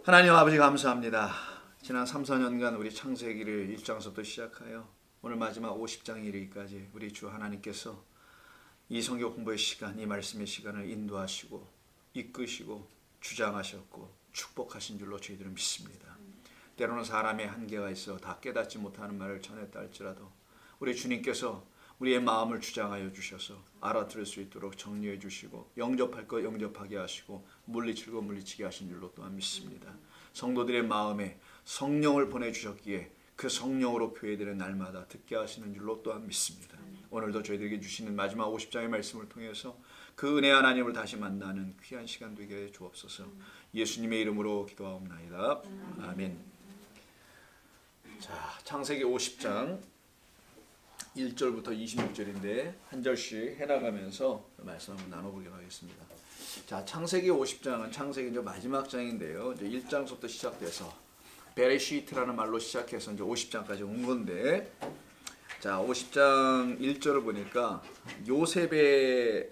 하나님 아버지 감사합니다. 지난 3, 4년간 우리 창세기를 1장서부터 시작하여 오늘 마지막 50장 이르기까지 우리 주 하나님께서 이 성경 공부의 시간, 이 말씀의 시간을 인도하시고 이끄시고 주장하셨고 축복하신 줄로 저희들은 믿습니다. 때로는 사람의 한계가 있어 다 깨닫지 못하는 말을 전했다 할지라도 우리 주님께서 우리의 마음을 주장하여 주셔서 알아들을 수 있도록 정리해 주시고 영접할 것 영접하게 하시고 물리칠 것 물리치게 하신 줄로 또한 믿습니다. 성도들의 마음에 성령을 보내주셨기에 그 성령으로 교회들의 날마다 듣게 하시는 줄로 또한 믿습니다. 오늘도 저희들에게 주시는 마지막 50장의 말씀을 통해서 그 은혜 하나님을 다시 만나는 귀한 시간 되게 해 주옵소서. 예수님의 이름으로 기도하옵나이다. 아멘. 자, 창세기 50장 1절부터 26절인데 한 절씩 해나가면서 말씀 한번 나눠보도록 하겠습니다. 자, 창세기 50장은 창세기 이제 마지막 장인데요. 이제 1장부터 시작돼서 베레시트라는 말로 시작해서 이제 50장까지 온 건데, 자 50장 1절을 보니까 요셉이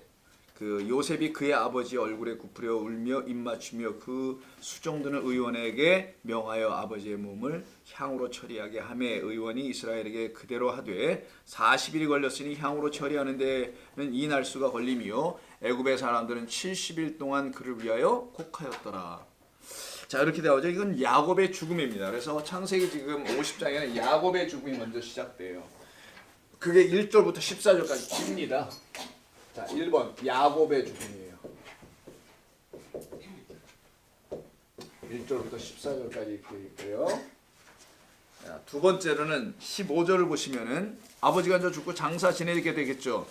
그의 아버지 얼굴에 굽으려 울며 입맞추며 그 수종드는 의원에게 명하여 아버지의 몸을 향으로 처리하게 하매 의원이 이스라엘에게 그대로 하되 40일이 걸렸으니 향으로 처리하는 데는 이 날수가 걸림이요 애굽의 사람들은 70일 동안 그를 위하여 곡하였더라. 자, 이렇게 되어져. 이건 야곱의 죽음입니다. 그래서 창세기 지금 50장에는 야곱의 죽음이 먼저 시작돼요. 그게 1절부터 14절까지 깁니다. 자, 1번 야곱의 죽음이에요. 1절부터 14절까지 이렇게 있고요. 자, 두 번째로는 15절을 보시면은 아버지가 이제 죽고 장사 지내게 되겠죠.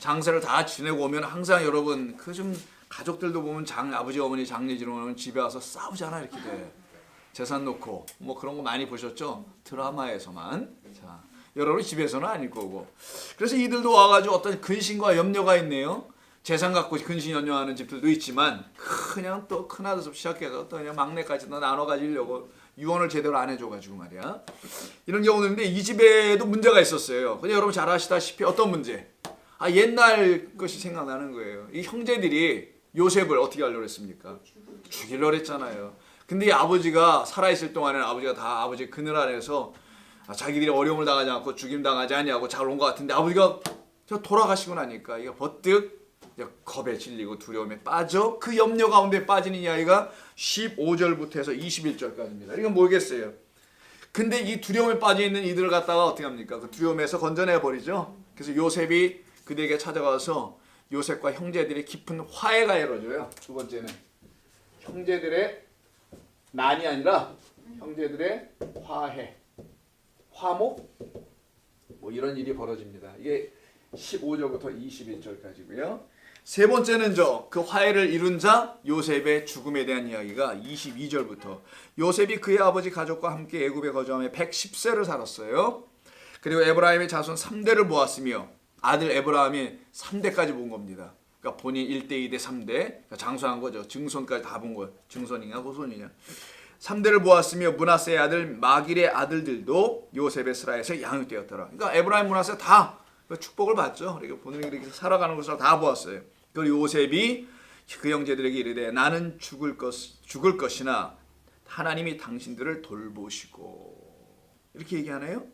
장사를 다 지내고 오면 항상 여러분 그 좀 가족들도 보면 아버지 어머니 장례 지러 오면 집에 와서 싸우잖아. 이렇게 돼. 재산 놓고 뭐 그런 거 많이 보셨죠? 드라마에서만. 자, 여러분 집에서는 아닐 거고. 그래서 이들도 와가지고 어떤 근심과 염려가 있네요. 재산 갖고 근심 염려하는 집들도 있지만 그냥 또 큰아들부터 시작해서 또 그냥 막내까지 도 나눠 가지려고 유언을 제대로 안 해줘가지고 말이야. 이런 경우도 있는데 이 집에도 문제가 있었어요. 근데 여러분 잘 아시다시피 어떤 문제? 옛날 것이 생각나는 거예요. 이 형제들이 요셉을 어떻게 하려고 했습니까? 죽이려고 했잖아요. 근데 이 아버지가 살아있을 동안에는 아버지가 다 아버지 그늘 아래서 자기들이 어려움을 당하지 않고 죽임 당하지 아니하고 잘 온 것 같은데 아버지가 돌아가시고 나니까 이거 버뜩 겁에 질리고 두려움에 빠져 그 염려 가운데 빠지는 이야기가 15절부터 해서 21절까지입니다. 이건 뭐겠어요? 근데 이 두려움에 빠져 있는 이들을 갖다가 어떻게 합니까? 그 두려움에서 건져내 버리죠. 그래서 요셉이 그들에게 찾아가서 요셉과 형제들이 깊은 화해가 이루어져요. 두 번째는 형제들의 난이 아니라 형제들의 화해, 화목, 뭐 이런 일이 벌어집니다. 이게 15절부터 21절까지고요. 세 번째는 그 화해를 이룬 자 요셉의 죽음에 대한 이야기가 22절부터 요셉이 그의 아버지 가족과 함께 애굽에 거주하며 110세를 살았어요. 그리고 에브라임의 자손 3대를 모았으며 아들 에브라임이 3대까지 본 겁니다. 그러니까 본인 1대, 2대, 3대 그러니까 장수한 거죠. 증손까지 다 본 거예요. 증손이냐 후손이냐. 3대를 모았으며 므낫세의 아들 마길의 아들들도 요셉의 스라에서 양육되었더라. 그러니까 에브라임 므낫세 다 축복을 받죠. 그러니까 본인이 이렇게 살아가는 것을 다 보았어요. 그리고 요셉이 그 형제들에게 이르되 나는 죽을 것이나 하나님이 당신들을 돌보시고 이렇게 얘기하네요.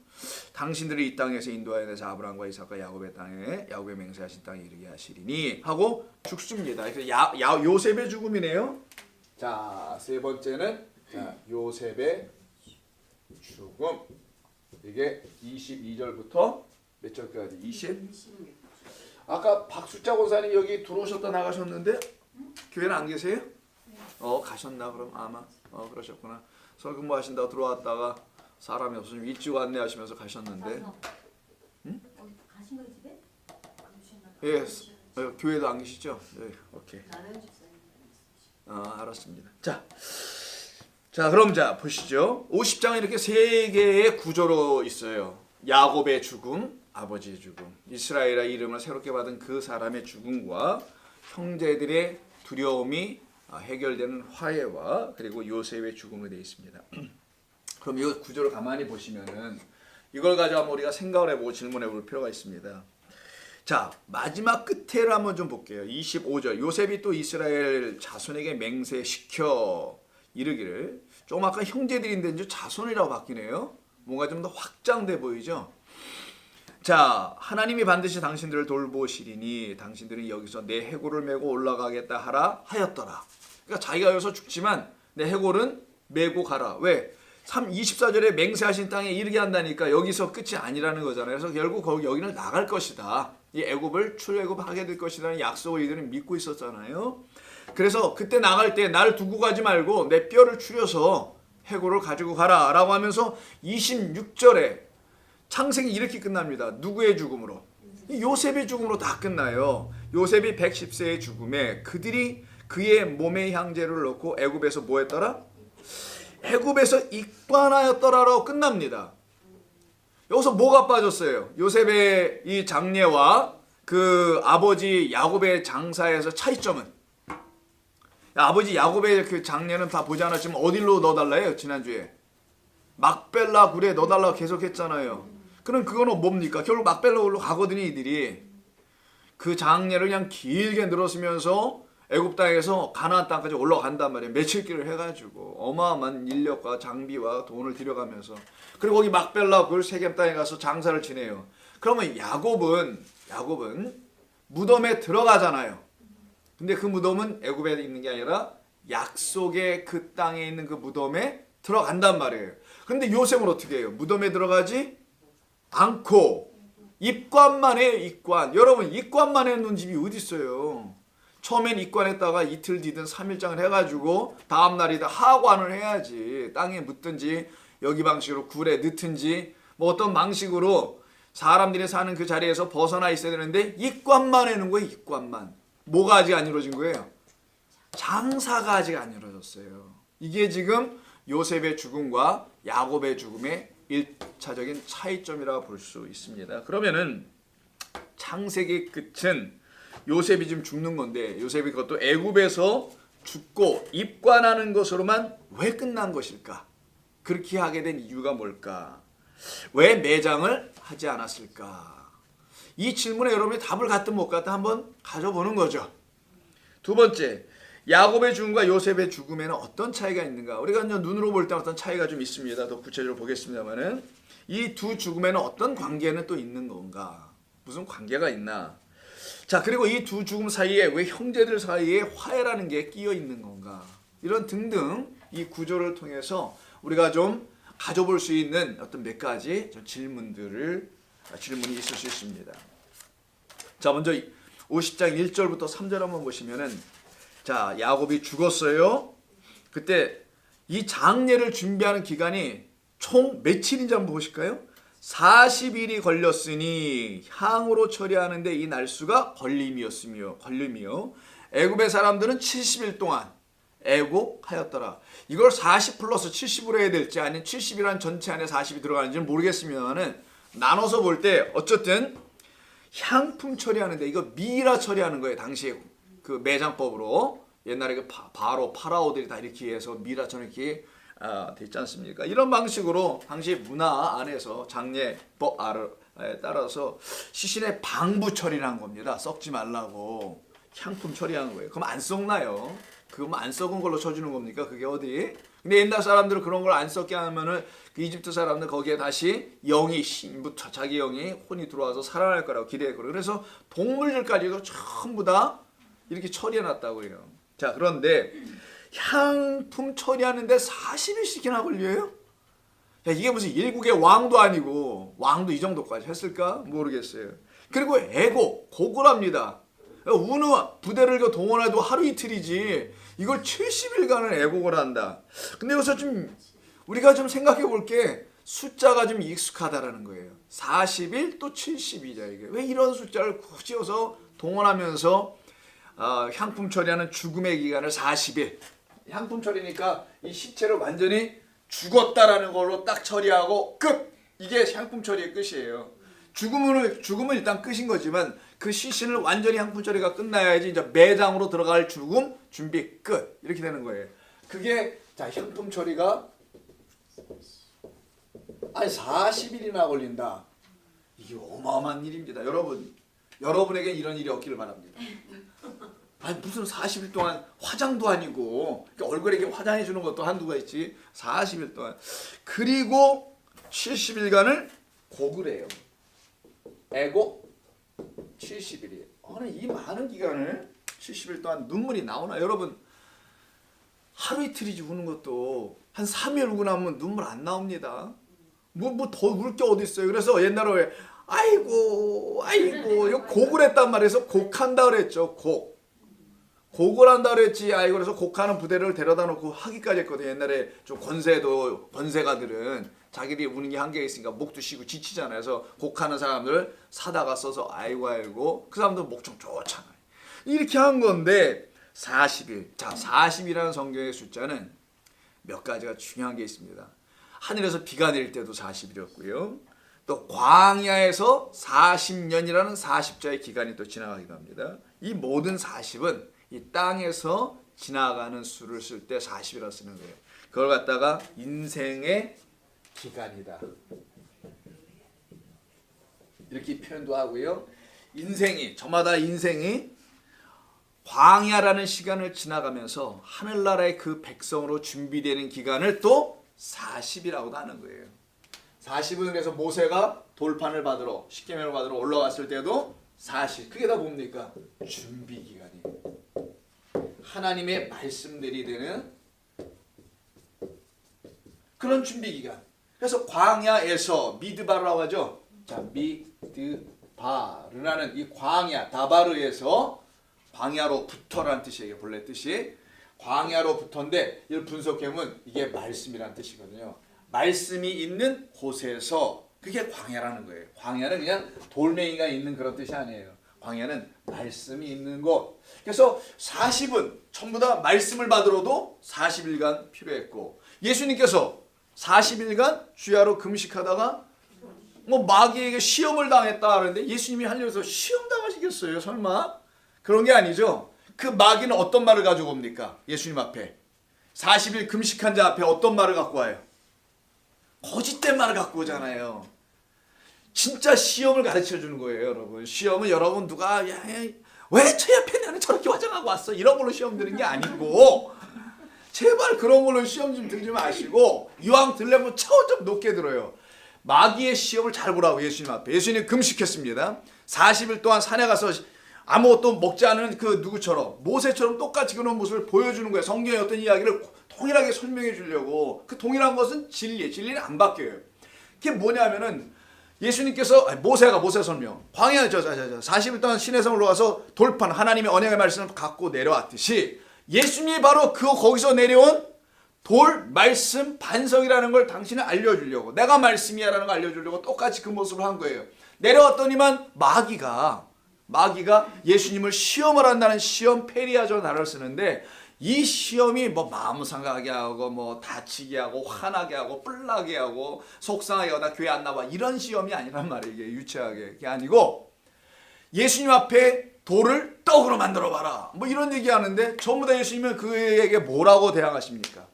당신들을 이 땅에서 인도하여 내서 아브라함과 이삭과 야곱의 맹세하신 땅에 이르게 하시리니 하고 죽습니다. 그래서 요셉의 죽음이네요. 자, 세 번째는 요셉의 죽음. 이게 22절부터 몇 절까지? 20? 아까 박수자 권사님 여기 들어오셨다 나가셨는데 교회는 안 계세요? 가셨나 그럼 아마 그러셨구나. 설교 뭐 하신다고 들어왔다가 사람이 없어서 일찍 안내하시면서 가셨는데. 응? 가신 거예요 집에? 예, 교회도 안 계시죠? 예, 오케이. 알았습니다. 자, 그럼 보시죠. 50장은 이렇게 세 개의 구조로 있어요. 야곱의 죽음, 아버지의 죽음, 이스라엘의 이름을 새롭게 받은 그 사람의 죽음과 형제들의 두려움이 해결되는 화해와 그리고 요셉의 죽음으로 되어 있습니다. 그럼 이 구조를 가만히 보시면은 이걸 가지고 한번 우리가 생각을 해보고 질문해 볼 필요가 있습니다. 자, 마지막 끝에를 한번 좀 볼게요. 25절 요셉이 또 이스라엘 자손에게 맹세시켜 이르기를 좀 아까 형제들인데 이제 자손이라고 바뀌네요. 뭔가 좀 더 확장돼 보이죠. 자, 하나님이 반드시 당신들을 돌보시리니 당신들은 여기서 내 해골을 메고 올라가겠다 하라 하였더라. 그러니까 자기가 여기서 죽지만 내 해골은 메고 가라. 왜? 24절에 맹세하신 땅에 이르게 한다니까 여기서 끝이 아니라는 거잖아요. 그래서 결국 여기는 나갈 것이다. 이 애굽을 출애굽하게 될 것이라는 약속을 이들은 믿고 있었잖아요. 그래서 그때 나갈 때 나를 두고 가지 말고 내 뼈를 추려서 해골을 가지고 가라 라고 하면서 26절에 창세기 이렇게 끝납니다. 누구의 죽음으로? 요셉의 죽음으로 다 끝나요. 요셉이 110세의 죽음에 그들이 그의 몸에 향제를 넣고 애굽에서 뭐 했더라? 애굽에서 익관하였더라라고 끝납니다. 여기서 뭐가 빠졌어요? 요셉의 이 장례와 그 아버지 야곱의 장사에서 차이점은? 아버지 야곱의 그 장례는 다 보지 않았지만 어디로 넣어달라요? 지난주에 막벨라 굴에 넣어달라고 계속 했잖아요. 그럼 그거는 뭡니까? 결국 막벨라 굴로 가거든요. 이들이 그 장례를 그냥 길게 늘었으면서 애굽 땅에서 가나안 땅까지 올라간단 말이에요. 며칠 길을 해가지고 어마어마한 인력과 장비와 돈을 들여가면서. 그리고 거기 막벨라 굴 세겜 땅에 가서 장사를 지내요. 그러면 야곱은 무덤에 들어가잖아요. 근데 그 무덤은 애굽에 있는 게 아니라 약속의 그 땅에 있는 그 무덤에 들어간단 말이에요. 근데 요셉은 어떻게 해요? 무덤에 들어가지 않고 입관만 해요. 입관. 여러분 입관만 해놓은 집이 어디 있어요? 처음엔 입관했다가 이틀 뒤든 3일장을 해가지고 다음날이다 하관을 해야지. 땅에 묻든지 여기 방식으로 굴에 넣든지 뭐 어떤 방식으로 사람들이 사는 그 자리에서 벗어나 있어야 되는데 입관만 해놓은 거예요. 입관만. 뭐가 아직 안 이루어진 거예요? 장사가 아직 안 이루어졌어요. 이게 지금 요셉의 죽음과 야곱의 죽음의 1차적인 차이점이라고 볼 수 있습니다. 그러면은 창세기 끝은 요셉이 지금 죽는 건데 요셉이 그것도 애굽에서 죽고 입관하는 것으로만 왜 끝난 것일까? 그렇게 하게 된 이유가 뭘까? 왜 매장을 하지 않았을까? 이 질문에 여러분이 답을 갖든 못 갖든 한번 가져보는 거죠. 두 번째, 야곱의 죽음과 요셉의 죽음에는 어떤 차이가 있는가? 우리가 눈으로 볼 때 어떤 차이가 좀 있습니다. 더 구체적으로 보겠습니다만은 이 두 죽음에는 어떤 관계는 또 있는 건가? 무슨 관계가 있나? 자, 그리고 이 두 죽음 사이에 왜 형제들 사이에 화해라는 게 끼어 있는 건가? 이런 등등 이 구조를 통해서 우리가 좀 가져볼 수 있는 어떤 몇 가지 질문이 있을 수 있습니다. 자, 먼저 50장 1절부터 3절 한번 보시면은 자, 야곱이 죽었어요. 그때 이 장례를 준비하는 기간이 총 며칠인지 한번 보실까요? 40일이 걸렸으니 향으로 처리하는데 이 날수가 걸림이요. 애굽의 사람들은 70일 동안 애곡하였더라. 이걸 40 플러스 70으로 해야 될지 아니면 70이란 전체 안에 40이 들어가는지는 모르겠습니다만은 나눠서 볼 때 어쨌든 향품 처리하는데 이거 미라 처리하는 거예요. 당시에 그 매장법으로 옛날에 그 파라오들이 다 이렇게 해서 미라처럼 이렇게 돼 있지 않습니까? 이런 방식으로 당시 문화 안에서 장례법 따라서 시신의 방부 처리를 겁니다. 썩지 말라고 향품 처리하는 거예요. 그럼 안 썩나요? 그럼 안 썩은 걸로 쳐주는 겁니까? 그게 어디? 근데 옛날 사람들은 그런 걸 안 썩게 하면은 그 이집트 사람들 거기에 다시 영이 신부터 자기 영이 혼이 들어와서 살아날 거라고 기대했거든요. 그래서 동물들까지도 전부 다 이렇게 처리해놨다고 해요. 자, 그런데 향품 처리하는데 40일씩이나 걸려요? 야, 이게 무슨 일국의 왕도 아니고 왕도 이 정도까지 했을까? 모르겠어요. 그리고 고고랍니다. 어느 부대를 동원해도 하루 이틀이지 이걸 70일간을 애곡을 한다. 근데 여기서 좀 우리가 좀 생각해 볼 게 숫자가 좀 익숙하다라는 거예요. 40일 또 70이자 이게 왜 이런 숫자를 굳이 어서 동원하면서 향품 처리하는 죽음의 기간을 40일. 향품 처리니까 이 시체를 완전히 죽었다라는 걸로 딱 처리하고 끝. 이게 향품 처리의 끝이에요. 죽음은 일단 끝인 거지만 그 시신을 완전히 향품 처리가 끝나야지 이제 매장으로 들어갈 죽음 준비 끝 이렇게 되는 거예요. 그게 자 향품 처리가 아니 40일이나 걸린다. 이게 어마어마한 일입니다. 여러분에게 이런 일이 없기를 바랍니다. 아니 무슨 40일 동안 화장도 아니고 얼굴에 이렇게 화장해 주는 것도 한두가 있지. 40일 동안. 그리고 70일간을 고그래요. 애고 70일이에요. 아니 이 많은 기간을 70일 동안 눈물이 나오나? 여러분 하루 이틀이지 우는 것도 한 3일 울고 나면 눈물 안 나옵니다. 뭐 더 울 게 어디 있어요. 그래서 옛날에 아이고 이거 곡을 했단 말이에요. 곡한다 그랬죠. 곡을 한다 그랬지. 아이고 그래서 곡하는 부대를 데려다 놓고 하기까지 했거든요. 옛날에 좀 권세가들은 자기들이 우는 게 한계가 있으니까 목도 쉬고 지치잖아요. 그래서 곡하는 사람들 사다가 써서 아이고 그 사람들 목 좀 좋잖아요. 이렇게 한 건데 40일. 자, 40이라는 성경의 숫자는 몇 가지가 중요한 게 있습니다. 하늘에서 비가 내릴 때도 40일이었고요. 또 광야에서 40년이라는 40자의 기간이 또 지나가기도 합니다. 이 모든 40은 이 땅에서 지나가는 수를 쓸 때 40이라 쓰는 거예요. 그걸 갖다가 인생의 기간이다. 이렇게 표현도 하고요. 저마다 인생이 광야라는 시간을 지나가면서 하늘나라의 그 백성으로 준비되는 기간을 또 40이라고도 하는 거예요. 40은 그래서 모세가 돌판을 받으러 십계명을 받으러 올라갔을 때도 40. 그게 다 뭡니까? 준비 기간이에요. 하나님의 말씀들이 되는 그런 준비 기간. 그래서 광야에서 미드바르라고 하죠. 자, 미드바르라는 이 광야 다바르에서 광야로부터라는 뜻이에요. 본래 뜻이 광야로부터인데 이걸 분석해보면 이게 말씀이라는 뜻이거든요. 말씀이 있는 곳에서 그게 광야라는 거예요. 광야는 그냥 돌멩이가 있는 그런 뜻이 아니에요. 광야는 말씀이 있는 곳. 그래서 40은 전부 다 말씀을 받으러도 40일간 필요했고 예수님께서 40일간 주야로 금식하다가 뭐 마귀에게 시험을 당했다 그러는데 예수님이 하려서 시험 당하시겠어요? 설마? 그런 게 아니죠. 그 마귀는 어떤 말을 가지고 옵니까? 예수님 앞에 40일 금식한 자 앞에 어떤 말을 갖고 와요? 거짓된 말을 갖고 오잖아요. 진짜 시험을 가르쳐 주는 거예요, 여러분. 시험은 여러분 누가 왜 저 옆에 나는 저렇게 화장하고 왔어? 이런 걸로 시험 드는 게 아니고 제발 그런 걸로 시험 좀 들지 마시고 이왕 들려면 차원 좀 높게 들어요. 마귀의 시험을 잘 보라고 예수님 앞에. 예수님 금식했습니다. 40일 동안 산에 가서 아무것도 먹지 않은 그 누구처럼 모세처럼 똑같이 그런 모습을 보여주는 거예요. 성경의 어떤 이야기를 동일하게 설명해 주려고. 그 동일한 것은 진리예요. 진리는 안 바뀌어요. 그게 뭐냐면은 예수님께서 모세 설명. 광야 40일 동안 시내성을 올라가서 돌판 하나님의 언약의 말씀을 갖고 내려왔듯이 예수님이 바로 거기서 내려온 돌 말씀 반석이라는 걸 당신은 알려주려고 내가 말씀이야라는 걸 알려주려고 똑같이 그 모습을 한 거예요. 내려왔더니만 마귀가 예수님을 시험을 한다는 시험 페리아저 단어를 쓰는데 이 시험이 뭐 마음 상하게 하고 뭐 다치게 하고 화나게 하고 뿔나게 하고 속상하게 하고 나 교회 안 나와 이런 시험이 아니란 말이에요. 이게 유치하게 그게 아니고 예수님 앞에 돌을 떡으로 만들어 봐라 뭐 이런 얘기하는데 전부 다 예수님은 그에게 뭐라고 대항하십니까?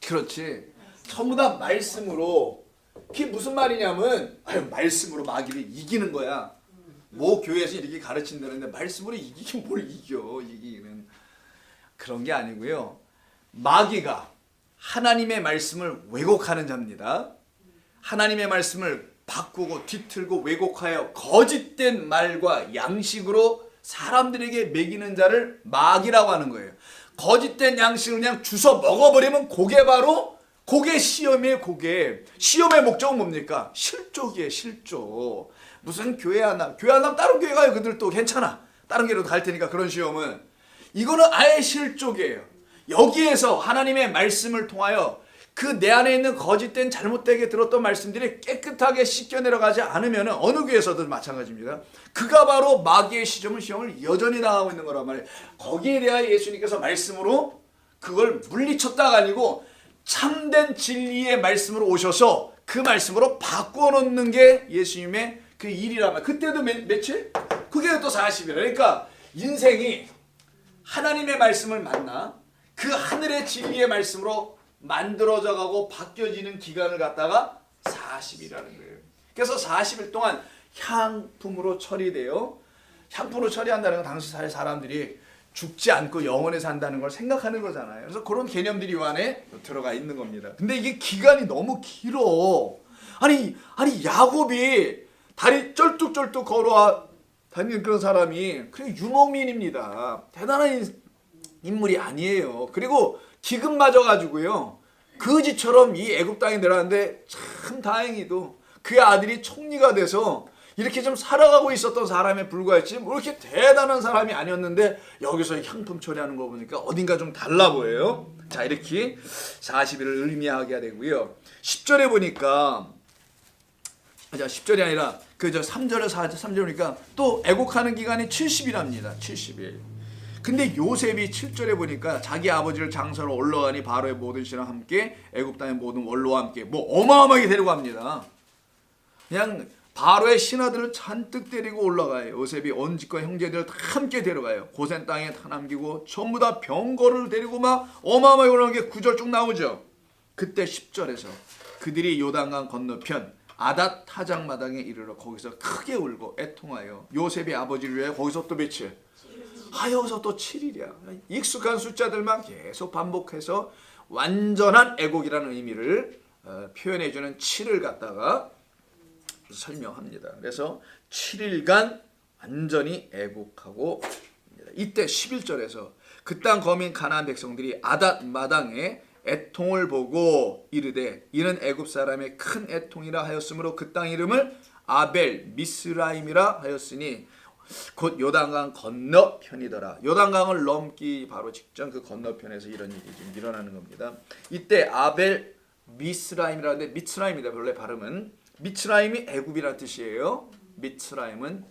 그렇지 전부 다 말씀으로. 그게 무슨 말이냐면 말씀으로 마귀를 이기는 거야. 뭐 교회에서 이렇게 가르친다는데 말씀으로 이기긴 뭘 이기는 그런 게 아니고요. 마귀가 하나님의 말씀을 왜곡하는 자입니다. 하나님의 말씀을 바꾸고 뒤틀고 왜곡하여 거짓된 말과 양식으로 사람들에게 먹이는 자를 마귀라고 하는 거예요. 거짓된 양식을 그냥 주워 먹어버리면 그게 시험이에요. 그게 시험의 목적은 뭡니까? 실족이에요. 실족. 무슨 교회 안 나면 다른 교회 가요. 그들도 괜찮아. 다른 교회로 갈 테니까 그런 시험은. 이거는 아예 실족이에요. 여기에서 하나님의 말씀을 통하여 그 내 안에 있는 거짓된 잘못되게 들었던 말씀들이 깨끗하게 씻겨 내려가지 않으면 어느 교회에서도 마찬가지입니다. 그가 바로 마귀의 시험을 여전히 당하고 있는 거란 말이에요. 거기에 대하여 예수님께서 말씀으로 그걸 물리쳤다가 아니고 참된 진리의 말씀으로 오셔서 그 말씀으로 바꾸어 놓는 게 예수님의 그 일이란 말이에요. 그때도 며칠? 그게 또 40일. 그러니까 인생이 하나님의 말씀을 만나 그 하늘의 진리의 말씀으로 만들어져 가고 바뀌어지는 기간을 갖다가 40이라는 거예요. 그래서 40일 동안 향품으로 처리돼요. 향품으로 처리한다는 건 당시 사람들이 죽지 않고 영원히 산다는 걸 생각하는 거잖아요. 그래서 그런 개념들이 이 안에 들어가 있는 겁니다. 근데 이게 기간이 너무 길어. 아니 야곱이 다리 쩔뚝쩔뚝 걸어와 다니는 그런 사람이 그냥 유목민입니다. 대단한 인물이 아니에요. 그리고 기근 맞아가지고요. 거지처럼 이 애굽 땅에 내려왔는데 참 다행히도 그의 아들이 총리가 돼서 이렇게 좀 살아가고 있었던 사람에 불과했지 뭐 이렇게 대단한 사람이 아니었는데 여기서 향품 처리하는 거 보니까 어딘가 좀 달라 보여요. 자, 이렇게 40일을 의미하게 되고요. 10절에 보니까 10절이 아니라 그 3절에 3절 보니까 또 애곡하는 기간이 70일합니다. 70일. 근데 요셉이 7절에 보니까 자기 아버지를 장사로 올라가니 바로의 모든 신랑 함께 애굽 땅의 모든 원로와 함께 뭐 어마어마하게 데려갑니다. 그냥 바로의 신하들을 잔뜩 데리고 올라가요. 요셉이 온 집과 형제들을 다 함께 데려가요. 고센 땅에 다 남기고 전부 다 병거를 데리고 막 어마어마하게 올라간 게 9절 쭉 나오죠. 그때 10절에서 그들이 요단강 건너편 아닷 타작마당에 이르러 거기서 크게 울고 애통하여 요셉의 아버지를 위해 거기서 또 며칠? 여기서 또 7일이야. 익숙한 숫자들만 계속 반복해서 완전한 애곡이라는 의미를 표현해주는 7을 갖다가 설명합니다. 그래서 7일간 완전히 애곡하고 이때 11절에서 그 땅 거민 가나안 백성들이 아닷 마당에 애통을 보고 이르되 이는 애굽 사람의 큰 애통이라 하였으므로 그 땅 이름을 아벨 미스라임이라 하였으니 곧 요단강 건너편이더라. 요단강을 넘기 바로 직전 그 건너편에서 이런 일이 지금 일어나는 겁니다. 이때 아벨 미스라임이라는데 미츠라임이다. 원래 발음은 미츠라임이 애굽이라는 뜻이에요. 미츠라임은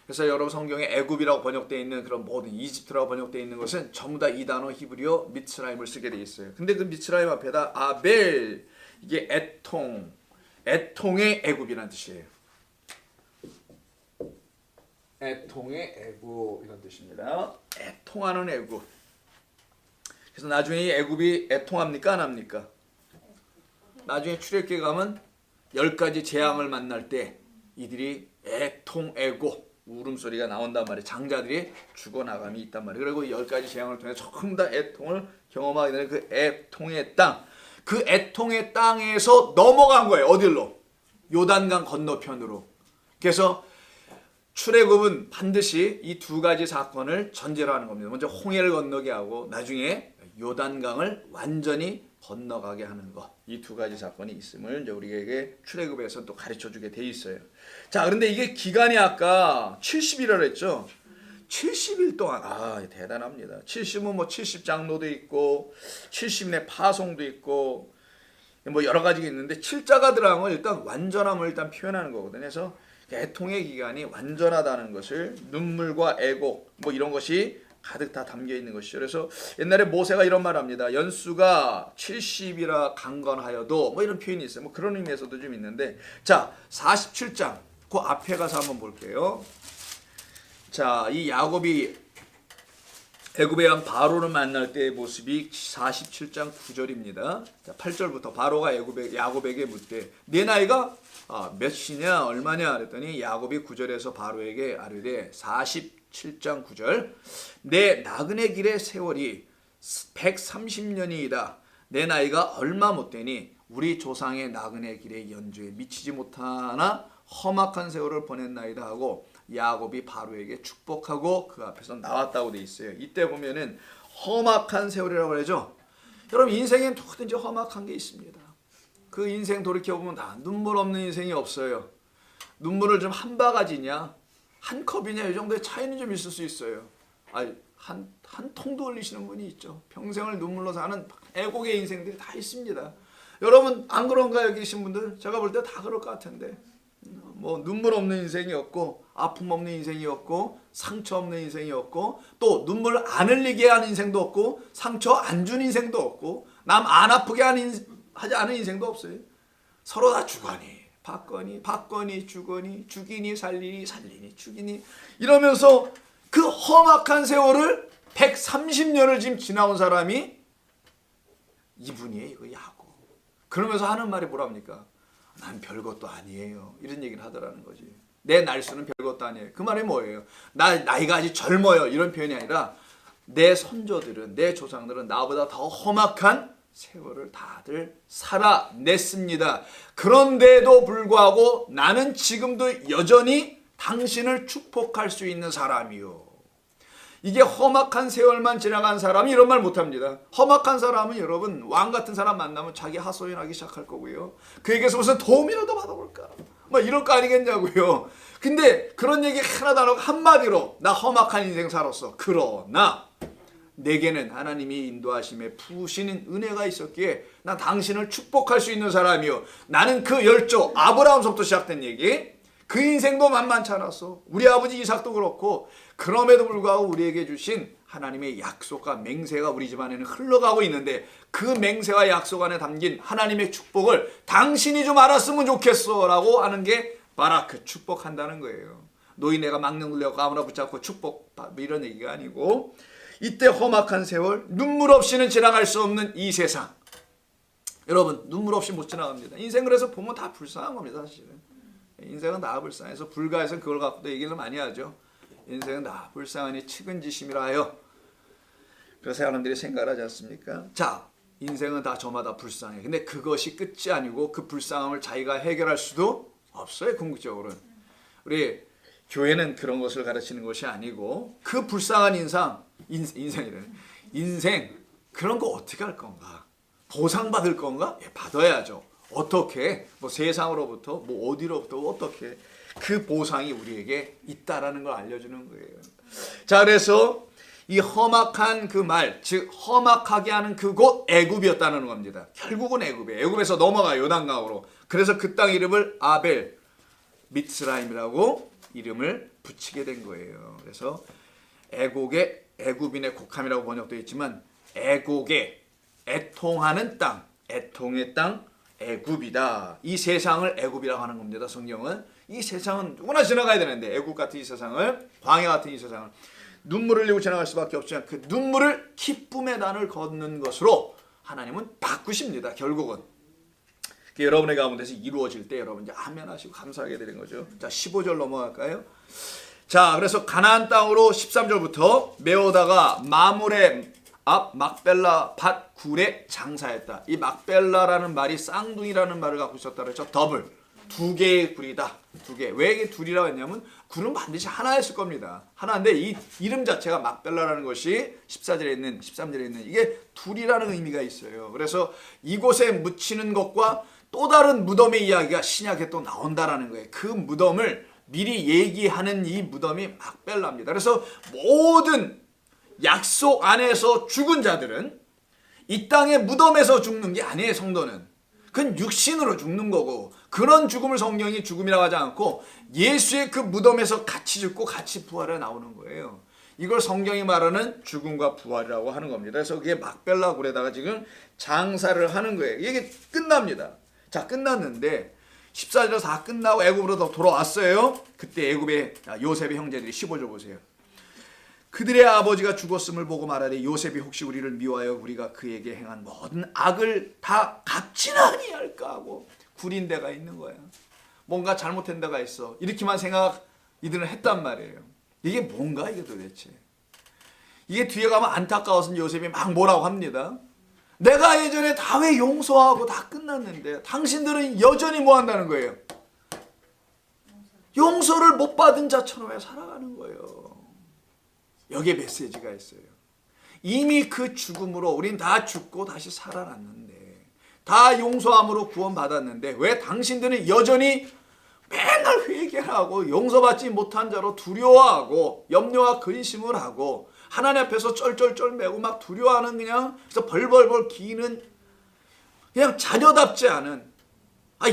그래서 여러분 성경에 애굽이라고 번역되어 있는 그런 모든 이집트라고 번역되어 있는 것은 전부 다 이 단어 히브리어 미츠라임을 쓰게 되어 있어요. 근데 그 미츠라임 앞에다 아벨 이게 애통의 애굽이라는 뜻이에요. 애통의 애굽 이런 뜻입니다. 애통하는 애굽. 그래서 나중에 이 애굽이 애통합니까 안 합니까? 나중에 출애굽기에 가면 10가지 재앙을 만날 때 이들이 애통애고 울음소리가 나온단 말이에요. 장자들이 죽어나감이 있단 말이에요. 그리고 10가지 재앙을 통해 조금 더 애통을 경험하게 되는 그 애통의 땅. 그 애통의 땅에서 넘어간 거예요. 어디로? 요단강 건너편으로. 그래서 출애굽은 반드시 이 2가지 사건을 전제로 하는 겁니다. 먼저 홍해를 건너게 하고 나중에 요단강을 완전히 건너가게 하는 것. 이 2가지 사건이 있음을 이제 우리에게 출애굽에서 또 가르쳐주게 돼 있어요. 자, 그런데 이게 기간이 아까 70일이라고 했죠. 70일 동안 대단합니다. 70은 뭐 70장로도 있고 70내 파송도 있고 뭐 여러 가지가 있는데 7자가 들어간 건 일단 완전함을 일단 표현하는 거거든요. 그래서 애통의 기간이 완전하다는 것을 눈물과 애곡 뭐 이런 것이 가득 다 담겨 있는 것이죠. 그래서 옛날에 모세가 이런 말을 합니다. 연수가 70이라 강건하여도 뭐 이런 표현이 있어요. 뭐 그런 의미에서도 좀 있는데 자 47장 그 앞에 가서 한번 볼게요. 자, 이 야곱이 애굽의 왕 바로를 만날 때의 모습이 47장 9절입니다. 자, 8절부터 바로가 야곱에게 묻되 내 나이가 몇이냐 얼마냐 그랬더니 야곱이 9절에서 바로에게 아뢰되 47장 9절 내 나그네 길의 세월이 130년이다. 내 나이가 얼마 못되니 우리 조상의 나그네 길의 연주에 미치지 못하나 험악한 세월을 보냈나이다 하고 야곱이 바로에게 축복하고 그 앞에서 나왔다고 돼 있어요. 이때 보면은 험악한 세월이라고 그러죠. 여러분 인생엔 누구든지 험악한 게 있습니다. 그 인생 돌이켜보면 다 눈물 없는 인생이 없어요. 눈물을 좀 한 바가지냐 한 컵이냐 이 정도의 차이는 좀 있을 수 있어요. 한 통도 흘리시는 분이 있죠. 평생을 눈물로 사는 애곡의 인생들이 다 있습니다. 여러분 안 그런가요? 여기 계신 분들 제가 볼 때 다 그럴 것 같은데 뭐 눈물 없는 인생이 없고 아픔 없는 인생이 없고 상처 없는 인생이 없고 또 눈물 안 흘리게 하는 인생도 없고 상처 안 준 인생도 없고 남 안 아프게 하지 않은 인생도 없어요. 서로 다 주거니 받거니 주거니 죽이니 살리니 죽이니 이러면서 그 험악한 세월을 130년을 지금 지나온 사람이 이분이에요. 이거 야곱. 그러면서 하는 말이 뭐랍니까? 난 별것도 아니에요. 이런 얘기를 하더라는 거지. 내 날수는 별것도 아니에요. 그 말이 뭐예요? 나이가 아직 젊어요. 이런 표현이 아니라 내 선조들은, 내 조상들은 나보다 더 험악한 세월을 다들 살아냈습니다. 그런데도 불구하고 나는 지금도 여전히 당신을 축복할 수 있는 사람이요. 이게 험악한 세월만 지나간 사람이 이런 말 못합니다. 험악한 사람은 여러분 왕 같은 사람 만나면 자기 하소연하기 시작할 거고요. 그에게서 무슨 도움이라도 받아볼까? 뭐 이럴 거 아니겠냐고요. 근데 그런 얘기 하나도 안 하고 한마디로 나 험악한 인생 살았어. 그러나 내게는 하나님이 인도하심에 부으시는 은혜가 있었기에 나 당신을 축복할 수 있는 사람이요. 나는 그 열조 아브라함서부터 시작된 얘기. 그 인생도 만만치 않았어. 우리 아버지 이삭도 그렇고 그럼에도 불구하고 우리에게 주신 하나님의 약속과 맹세가 우리 집안에는 흘러가고 있는데 그 맹세와 약속 안에 담긴 하나님의 축복을 당신이 좀 알았으면 좋겠어 라고 하는 게 바라크 축복한다는 거예요. 노인네가 막는 굴려고 아무나 붙잡고 축복 이런 얘기가 아니고 이때 험악한 세월 눈물 없이는 지나갈 수 없는 이 세상. 여러분 눈물 없이 못 지나갑니다. 인생 그래서 보면 다 불쌍한 겁니다. 사실은 인생은 다 불쌍해서 불가에서는 그걸 갖고도 얘기를 많이 하죠. 인생은 다 불쌍하니 측은지심이라 하여. 그래서 사람들이 생각을 하지 않습니까? 자, 인생은 다 저마다 불쌍해. 근데 그것이 끝이 아니고 그 불쌍함을 자기가 해결할 수도 없어요. 궁극적으로는. 우리 교회는 그런 것을 가르치는 것이 아니고 그 불쌍한 인생 그런 거 어떻게 할 건가? 보상받을 건가? 예, 받아야죠. 어떻게? 뭐 세상으로부터 뭐 어디로부터 어떻게? 그 보상이 우리에게 있다라는 걸 알려주는 거예요. 자, 그래서 이 험악한 그 말, 즉 험악하게 하는 그곳 애굽이었다는 겁니다. 결국은 애굽이에요. 애굽에서 넘어가요. 요단강으로. 그래서 그 땅 이름을 아벨 미츠라임이라고 이름을 붙이게 된 거예요. 그래서 애국인의 곡함이라고 번역되어 있지만 애곡의 애통하는 땅, 애통의 땅 애굽이다. 이 세상을 애굽이라고 하는 겁니다. 성경은 이 세상은 누구나 지나가야 되는데 애굽 같은 이 세상을, 광야 같은 이 세상을 눈물을 흘리고 지나갈 수밖에 없지만 그 눈물을 기쁨의 단을 걷는 것으로 하나님은 바꾸십니다. 결국은 여러분의 가운데서 이루어질 때 여러분 이제 아멘 하시고 감사하게 되는 거죠. 자, 15절 넘어갈까요? 자, 그래서 가나안 땅으로 13절부터 메오다가 마물의 앞 막벨라 밭 굴에 장사했다. 이 막벨라라는 말이 쌍둥이라는 말을 갖고 있었다 그랬죠. 더블. 두 개의 굴이다. 두 개. 왜 이게 둘이라고 했냐면 굴은 반드시 하나였을 겁니다. 하나인데 이 이름 자체가 막벨라라는 것이 14절에 있는 13절에 있는 이게 둘이라는 의미가 있어요. 그래서 이곳에 묻히는 것과 또 다른 무덤의 이야기가 신약에 또 나온다라는 거예요. 그 무덤을 미리 얘기하는 이 무덤이 막벨라입니다. 그래서 모든 약속 안에서 죽은 자들은 이 땅의 무덤에서 죽는 게 아니에요. 성도는 그건 육신으로 죽는 거고 그런 죽음을 성경이 죽음이라고 하지 않고 예수의 그 무덤에서 같이 죽고 같이 부활해 나오는 거예요. 이걸 성경이 말하는 죽음과 부활이라고 하는 겁니다. 그래서 그게 막벨라 굴에다가 지금 장사를 하는 거예요. 이게 끝납니다. 자, 끝났는데 14절 다 끝나고 애굽으로 더 돌아왔어요. 그때 애굽의 요셉의 형제들이 15절 보세요. 그들의 아버지가 죽었음을 보고 말하되 요셉이 혹시 우리를 미워하여 우리가 그에게 행한 모든 악을 다 갚지나 아니할까 하고 구린 데가 있는 거야. 뭔가 잘못된 데가 있어. 이렇게만 생각 이들은 했단 말이에요. 이게 뭔가 이게 도대체. 이게 뒤에 가면 안타까워서 요셉이 막 뭐라고 합니다. 내가 예전에 다 왜 용서하고 다 끝났는데 당신들은 여전히 뭐 한다는 거예요? 용서를 못 받은 자처럼 왜 살아가는 거예요. 여기에 메시지가 있어요. 이미 그 죽음으로 우린 다 죽고 다시 살아났는데 다 용서함으로 구원받았는데 왜 당신들은 여전히 맨날 회개하고 용서받지 못한 자로 두려워하고 염려와 근심을 하고 하나님 앞에서 쩔쩔쩔 매고 막 두려워하는 그냥 그래서 벌벌벌 기는 그냥 자녀답지 않은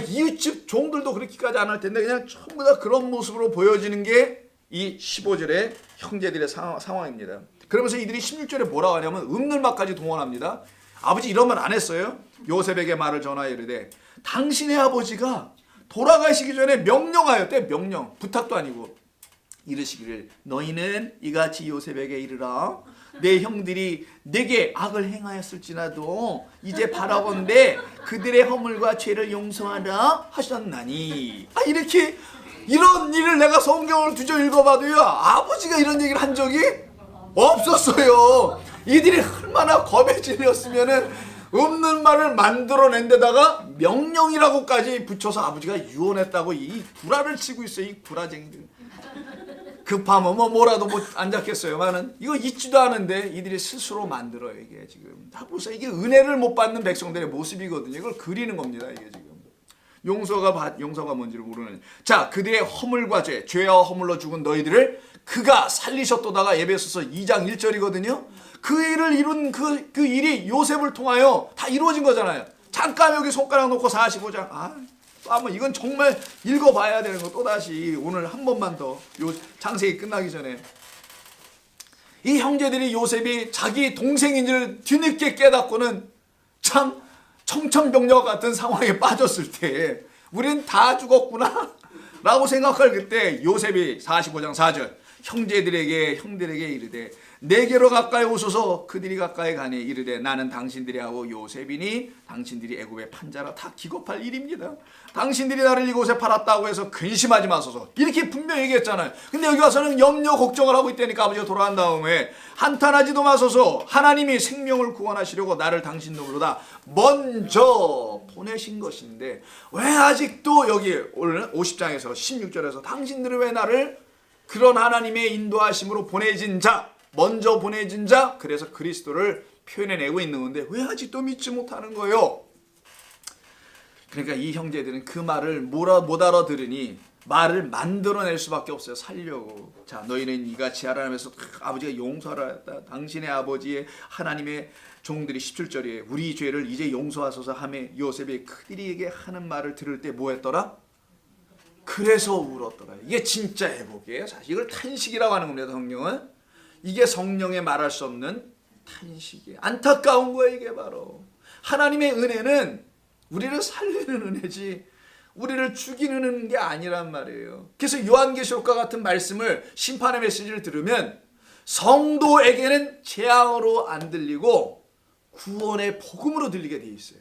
이웃집 종들도 그렇게까지 안 할 텐데 그냥 전부 다 그런 모습으로 보여지는 게 이 15절의 형제들의 상황입니다. 그러면서 이들이 16절에 뭐라고 하냐면 음늘막까지 동원합니다. 아버지 이런 말 안 했어요? 요셉에게 말을 전하여 이르되 당신의 아버지가 돌아가시기 전에 명령하였대. 명령. 부탁도 아니고. 이르시기를 너희는 이같이 요셉에게 이르라. 내 형들이 내게 악을 행하였을지라도 이제 바라건대 그들의 허물과 죄를 용서하라 하셨나니. 이렇게 이런 일을 내가 성경을 뒤져 읽어봐도요 아버지가 이런 얘기를 한 적이 없었어요. 이들이 얼마나 겁에 질렸으면은 없는 말을 만들어낸 데다가 명령이라고까지 붙여서 아버지가 유언했다고 이 구라를 치고 있어요. 이 구라쟁이들. 급하면 뭐라도 못 안 잡겠어요만은 이거 있지도 않은데 이들이 스스로 만들어요. 이게 지금 다 보세요. 이게 은혜를 못 받는 백성들의 모습이거든요. 이걸 그리는 겁니다. 이게 지금 용서가 뭔지를 모르는. 자, 그들의 허물과 죄와 허물로 죽은 너희들을 그가 살리셨도다가 에베소서 2장 1절이거든요. 그 일을 이룬 그 일이 요셉을 통하여 다 이루어진 거잖아요. 잠깐 여기 손가락 놓고 45장. 한번 이건 정말 읽어봐야 되는 거. 또다시 오늘 한 번만 더 요 장세기 끝나기 전에 이 형제들이 요셉이 자기 동생인 줄 뒤늦게 깨닫고는 참 청천벽력 같은 상황에 빠졌을 때 우린 다 죽었구나 라고 생각할 그때 요셉이 45장 4절 형들에게 이르되 내게로 가까이 오소서. 그들이 가까이 가니 이르되 나는 당신들이하고 요셉이니 당신들이 애굽의 판자라. 다 기겁할 일입니다. 당신들이 나를 이곳에 팔았다고 해서 근심하지 마소서. 이렇게 분명히 얘기했잖아요. 근데 여기 와서는 염려 걱정을 하고 있다니까. 아버지가 돌아간 다음에 한탄하지도 마소서. 하나님이 생명을 구원하시려고 나를 당신 놈으로다 먼저 보내신 것인데 왜 아직도 여기 오늘 50장에서 16절에서 당신들은 왜 나를 그런 하나님의 인도하심으로 보내진 자, 먼저 보내진 자, 그래서 그리스도를 표현해내고 있는 건데 왜 아직도 믿지 못하는 거예요? 그러니까 이 형제들은 그 말을 못 알아들으니 말을 만들어낼 수밖에 없어요. 살려고. 자, 너희는 이같이 하라 하면서 아버지가 용서하라 했다. 당신의 아버지의 하나님의 종들이 17절에 우리 죄를 이제 용서하소서 하며 요셉이 그들에게 하는 말을 들을 때 뭐 했더라? 그래서 울었더라. 이게 진짜 회복이에요. 사실 이걸 탄식이라고 하는 겁니다. 성령은. 이게 성령의 말할 수 없는 탄식이에요. 안타까운 거예요. 이게 바로. 하나님의 은혜는 우리를 살리는 은혜지 우리를 죽이는 게 아니란 말이에요. 그래서 요한계시록과 같은 말씀을 심판의 메시지를 들으면 성도에게는 재앙으로 안 들리고 구원의 복음으로 들리게 돼 있어요.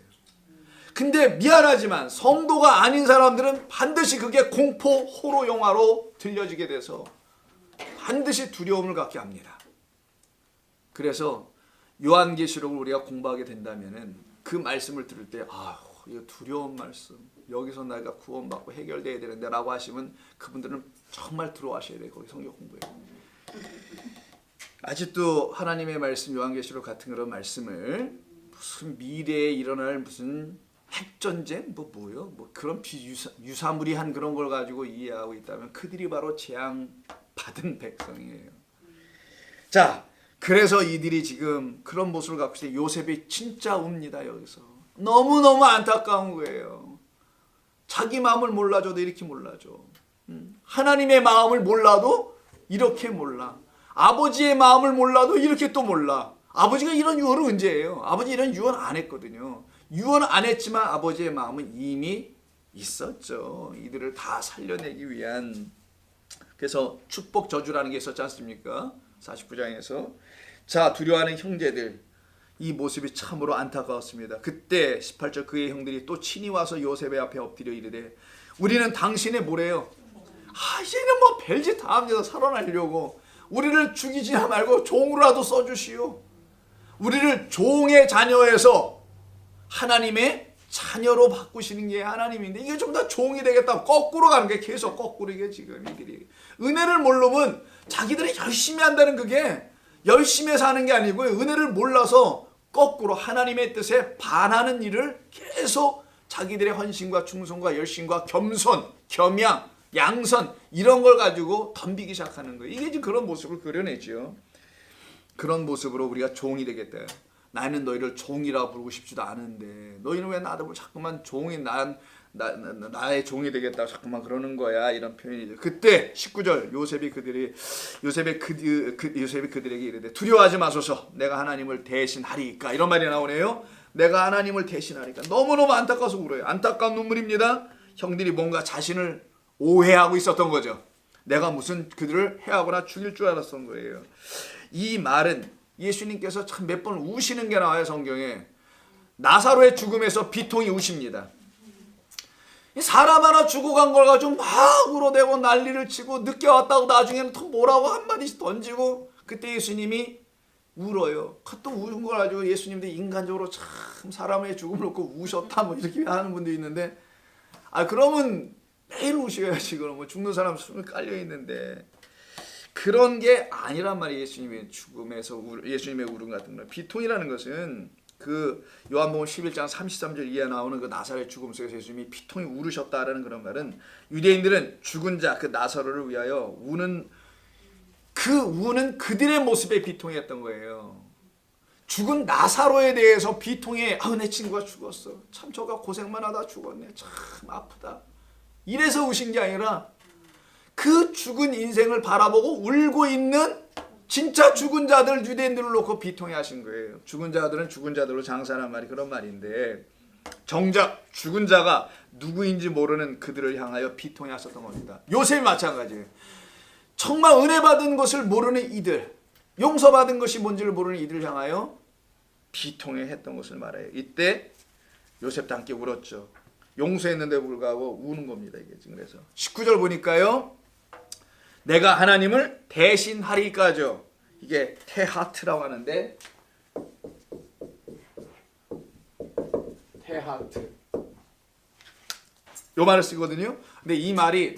근데 미안하지만 성도가 아닌 사람들은 반드시 그게 공포 호러 영화로 들려지게 돼서 반드시 두려움을 갖게 합니다. 그래서 요한계시록을 우리가 공부하게 된다면은 그 말씀을 들을 때 이거 두려운 말씀, 여기서 내가 구원받고 해결돼야 되는데 라고 하시면 그분들은 정말 들어와셔야 돼요. 거기 성경 공부에. 아직도 하나님의 말씀 요한계시록 같은 그런 말씀을 무슨 미래에 일어날 무슨 핵전쟁? 뭐요? 그런 유사무리한 그런 걸 가지고 이해하고 있다면 그들이 바로 재앙받은 백성이에요. 자, 그래서 이들이 지금 그런 모습을 갖고 있어요. 요셉이 진짜 웁니다. 여기서. 너무너무 안타까운 거예요. 자기 마음을 몰라줘도 이렇게 몰라줘. 하나님의 마음을 몰라도 이렇게 몰라. 아버지의 마음을 몰라도 이렇게 또 몰라. 아버지가 이런 유언을 언제 해요? 아버지 이런 유언 안 했거든요. 유언 안 했지만 아버지의 마음은 이미 있었죠. 이들을 다 살려내기 위한. 그래서 축복 저주라는 게 있었지 않습니까? 49장에서. 자, 두려워하는 형제들. 이 모습이 참으로 안타까웠습니다. 그때 18절 그의 형들이 또 친히 와서 요셉의 앞에 엎드려 이르되 우리는 당신의 뭐래요? 이제는 뭐 별짓 다 합니다. 살아나려고. 우리를 죽이지나 말고 종으로라도 써주시오. 우리를 종의 자녀에서 하나님의 자녀로 바꾸시는 게 하나님인데 이게 좀 더 종이 되겠다. 거꾸로 가는 게 계속 거꾸로 이게 지금 이들이. 은혜를 모르면 자기들이 열심히 한다는 그게 열심히 사는 게 아니고 은혜를 몰라서 거꾸로 하나님의 뜻에 반하는 일을 계속 자기들의 헌신과 충성과 열심과 겸손, 겸양, 양선 이런 걸 가지고 덤비기 시작하는 거예요. 이게 지금 그런 모습을 그려내죠. 그런 모습으로 우리가 종이 되겠다. 나는 너희를 종이라고 부르고 싶지도 않은데 너희는 왜 나를 자꾸만 종이 나의 종이 되겠다고 자꾸만 그러는 거야. 이런 표현이죠. 그때 19절 요셉이 그들에게 이르되 두려워하지 마소서 내가 하나님을 대신하리까. 이런 말이 나오네요. 내가 하나님을 대신하리까. 너무너무 안타까워서 울어요. 안타까운 눈물입니다. 형들이 뭔가 자신을 오해하고 있었던 거죠. 내가 무슨 그들을 해하거나 죽일 줄 알았던 거예요. 이 말은 예수님께서 참 몇 번 우시는 게 나와요. 성경에. 나사로의 죽음에서 비통이 우십니다. 사람 하나 죽어간 걸 가지고 막 울어대고 난리를 치고 늦게 왔다고 나중에는 또 뭐라고 한마디씩 던지고 그때 예수님이 울어요. 또 우는 걸 가지고 예수님도 인간적으로 참 사람의 죽음을 놓고 우셨다 뭐 이렇게 하는 분도 있는데, 그러면 매일 우셔야지. 그러면 죽는 사람 숨을 깔려 있는데 그런 게 아니란 말이에요. 예수님의 죽음에서 예수님의 울음 같은 거. 비통이라는 것은 그 요한복음 11장 33절 이하에 나오는 그 나사렛 죽음 속에서 예수님이 비통히 울으셨다라는 그런 말은, 유대인들은 죽은 자 그 나사로를 위하여 우는 그들의 모습에 비통했던 거예요. 죽은 나사로에 대해서 비통해. 내 친구가 죽었어. 참 저가 고생만 하다 죽었네. 참 아프다. 이래서 우신 게 아니라 그 죽은 인생을 바라보고 울고 있는 진짜 죽은 자들, 유대인들을 놓고 비통해 하신 거예요. 죽은 자들은 죽은 자들로 장사하는 말이 그런 말인데, 정작 죽은 자가 누구인지 모르는 그들을 향하여 비통해 하셨던 겁니다. 요셉이 마찬가지예요. 정말 은혜 받은 것을 모르는 이들, 용서받은 것이 뭔지를 모르는 이들을 향하여 비통해 했던 것을 말해요. 이때 요셉도 함께 울었죠. 용서했는데 불구하고 우는 겁니다. 이게 지금. 그래서 19절 보니까요, 내가 하나님을 대신하리까죠. 이게 테하트라고 하는데, 테하트 요 말을 쓰거든요. 근데 이 말이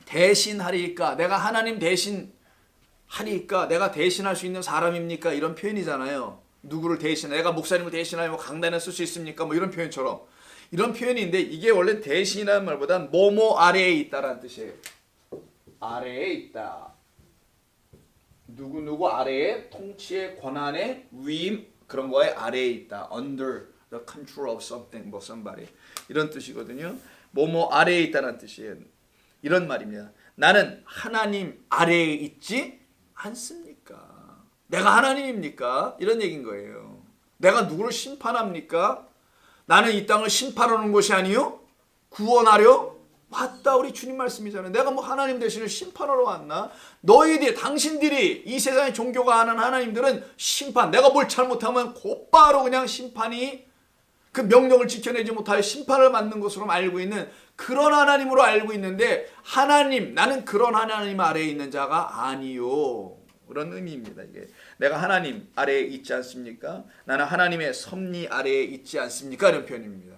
대신하리까, 내가 하나님 대신하리까, 내가 대신할 수 있는 사람입니까? 이런 표현이잖아요. 누구를 대신, 내가 목사님을 대신하면 강단에 쓸 수 있습니까? 뭐 이런 표현처럼. 이런 표현인데, 이게 원래 대신이라는 말보다 뭐뭐 아래에 있다라는 뜻이에요. 아래에 있다. 누구누구 아래에, 통치의 권한의 위임, 그런 거에 아래에 있다. Under the control of something, 뭐 somebody. 이런 뜻이거든요. 뭐뭐 아래에 있다는 뜻이에요. 이런 말입니다. 나는 하나님 아래에 있지 않습니까? 내가 하나님입니까? 이런 얘기인 거예요. 내가 누구를 심판합니까? 나는 이 땅을 심판하는 것이 아니요 구원하려 왔다. 우리 주님 말씀이잖아요. 내가 뭐 하나님 대신에 심판하러 왔나? 너희들, 당신들이, 이 세상의 종교가 하는 하나님들은 심판, 내가 뭘 잘못하면 곧바로 그냥 심판이, 그 명령을 지켜내지 못하여 심판을 받는 것으로 알고 있는 그런 하나님으로 알고 있는데, 하나님, 나는 그런 하나님 아래에 있는 자가 아니요. 그런 의미입니다. 이게 내가 하나님 아래에 있지 않습니까? 나는 하나님의 섭리 아래에 있지 않습니까? 이런 표현입니다.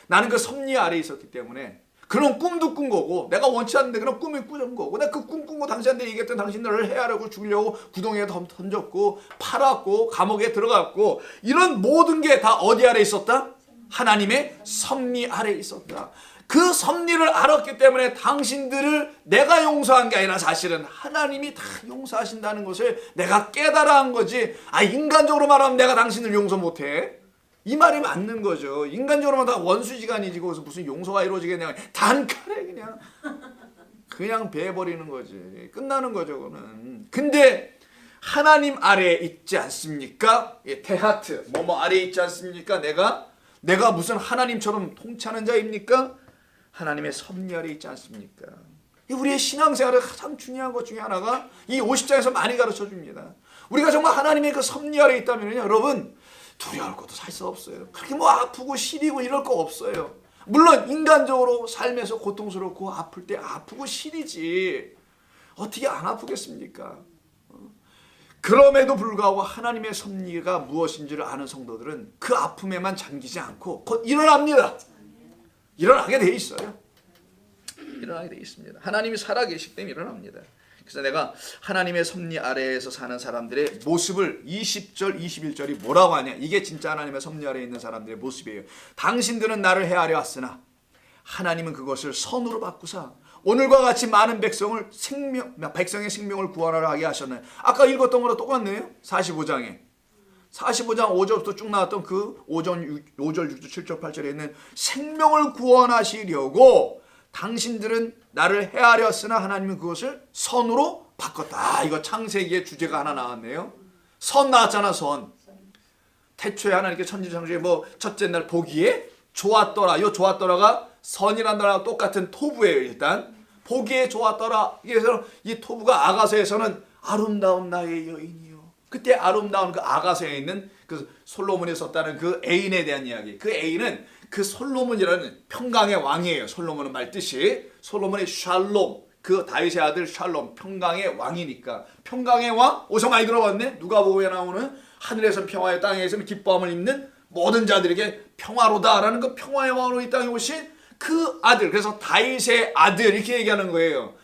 나는 그 섭리 아래에 있었기 때문에 그런 꿈도 꾼 거고, 내가 원치 않는데 그런 꿈을 꾸는 거고, 내가 그 꿈 꾼 거 당신한테 얘기했던 당신들을 해하려고 죽이려고 구덩이에 던졌고, 팔았고, 감옥에 들어갔고, 이런 모든 게 다 어디 아래에 있었다? 하나님의 섭리 아래에 있었다. 그 섭리를 알았기 때문에 당신들을 내가 용서한 게 아니라 사실은 하나님이 다 용서하신다는 것을 내가 깨달아한 거지. 인간적으로 말하면 내가 당신을 용서 못해. 이 말이 맞는 거죠. 인간적으로만 다 원수지간이지 무슨 용서가 이루어지겠냐. 단칼에 그냥 베버리는 거지. 끝나는 거죠, 그거는. 근데 하나님 아래에 있지 않습니까? 테하트, 뭐뭐 아래에 있지 않습니까? 내가 무슨 하나님처럼 통치하는 자입니까? 하나님의 섭리 아래에 있지 않습니까? 우리의 신앙생활의 가장 중요한 것 중에 하나가 이 50장에서 많이 가르쳐 줍니다. 우리가 정말 하나님의 그 섭리 아래에 있다면 여러분, 두려울 것도 살 수 없어요. 그렇게 뭐 아프고 시리고 이럴 거 없어요. 물론 인간적으로 삶에서 고통스럽고 아플 때 아프고 시리지 어떻게 안 아프겠습니까? 그럼에도 불구하고 하나님의 섭리가 무엇인지를 아는 성도들은 그 아픔에만 잠기지 않고 곧 일어납니다. 일어나게 돼 있어요. 일어나게 돼 있습니다. 하나님이 살아계시기 때문에 일어납니다. 그래서 내가 하나님의 섭리 아래에서 사는 사람들의 모습을 20절, 21절이 뭐라고 하냐. 이게 진짜 하나님의 섭리 아래에 있는 사람들의 모습이에요. 당신들은 나를 헤아려 왔으나 하나님은 그것을 선으로 바꾸사 오늘과 같이 많은 백성의 생명을 구원하려 하게 하셨나요? 아까 읽었던 거랑 똑같네요. 45장 5절부터 쭉 나왔던 그 5절, 6절, 7절, 8절에 있는 생명을 구원하시려고 당신들은 나를 헤아렸으나 하나님은 그것을 선으로 바꿨다. 이거 창세기의 주제가 하나 나왔네요. 선 나왔잖아. 선. 태초에 하나님께 천지창조에 뭐 첫째 날 보기에 좋았더라. 이 좋았더라가 선이란 단어랑 똑같은 토부예요. 일단 보기에 좋았더라. 그래서 이 토부가 아가서에서는 아름다운 나의 여인이요. 그때 아름다운 그 아가서에 있는 그 솔로몬이 썼다는 그 애인에 대한 이야기. 그 애인은 그 솔로몬이라는 평강의 왕이에요. 솔로몬은 말 뜻이 솔로몬의 샬롬, 그 다윗의 아들 샬롬, 평강의 왕이니까. 평강의 왕? 어디서 많이 들어봤네? 누가복음에 나오는 하늘에서 평화의 땅에서는 기뻐함을 입는 모든 자들에게 평화로다라는 그 평화의 왕으로 이 땅에 오신 그 아들. 그래서 다윗의 아들 이렇게 얘기하는 거예요.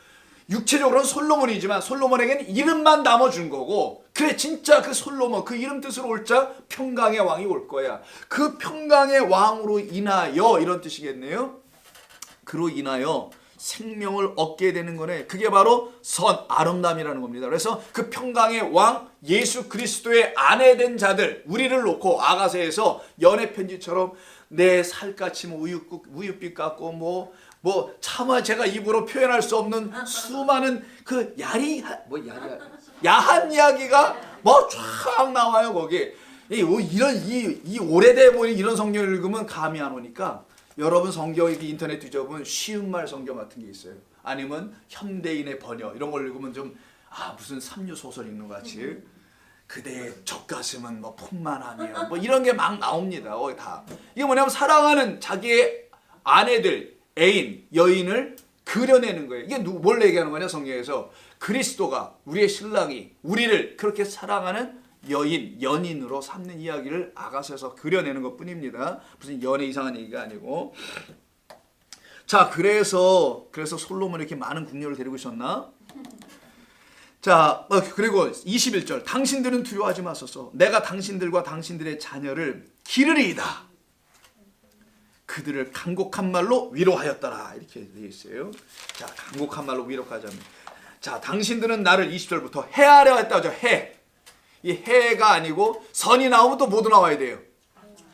육체적으로는 솔로몬이지만 솔로몬에게는 이름만 남아준 거고, 그래 진짜 그 솔로몬 그 이름 뜻으로 올 자 평강의 왕이 올 거야. 그 평강의 왕으로 인하여 이런 뜻이겠네요. 그로 인하여 생명을 얻게 되는 거네. 그게 바로 아름다움이라는 겁니다. 그래서 그 평강의 왕 예수 그리스도의 아내 된 자들, 우리를 놓고 아가서에서 연애 편지처럼 내 살갗이 우윳빛 같고 뭐 차마 제가 입으로 표현할 수 없는 수많은 그 야한 이야기가 뭐 쫙 나와요. 거기 이 오래돼 보이는 이런 성경을 읽으면 감이 안 오니까 여러분 성경 인터넷 뒤져보면 쉬운 말 성경 같은 게 있어요. 아니면 현대인의 번역 이런 걸 읽으면 좀 무슨 삼류 소설 읽는 것 같이 그대의 젖가슴은 뭐 풍만하며 뭐 이런 게 막 나옵니다. 다 이게 뭐냐면 사랑하는 자기의 아내들, 애인, 여인을 그려내는 거예요. 이게 뭘 얘기하는 거냐 성경에서 그리스도가 우리의 신랑이 우리를 그렇게 사랑하는 연인으로 삼는 이야기를 아가서에서 그려내는 것 뿐입니다. 무슨 연애 이상한 얘기가 아니고. 자, 그래서 솔로몬이 이렇게 많은 궁녀를 데리고 있었나? 자, 그리고 21절 당신들은 두려워하지 마소서. 내가 당신들과 당신들의 자녀를 기르리이다. 그들을 간곡한 말로 위로하였더라. 이렇게 되어 있어요. 자, 간곡한 말로 위로하자면, 자, 당신들은 나를 20절부터 해하려 했다 하죠. 이 해가 아니고 선이 나오면 또 뭐도 나와야 돼요.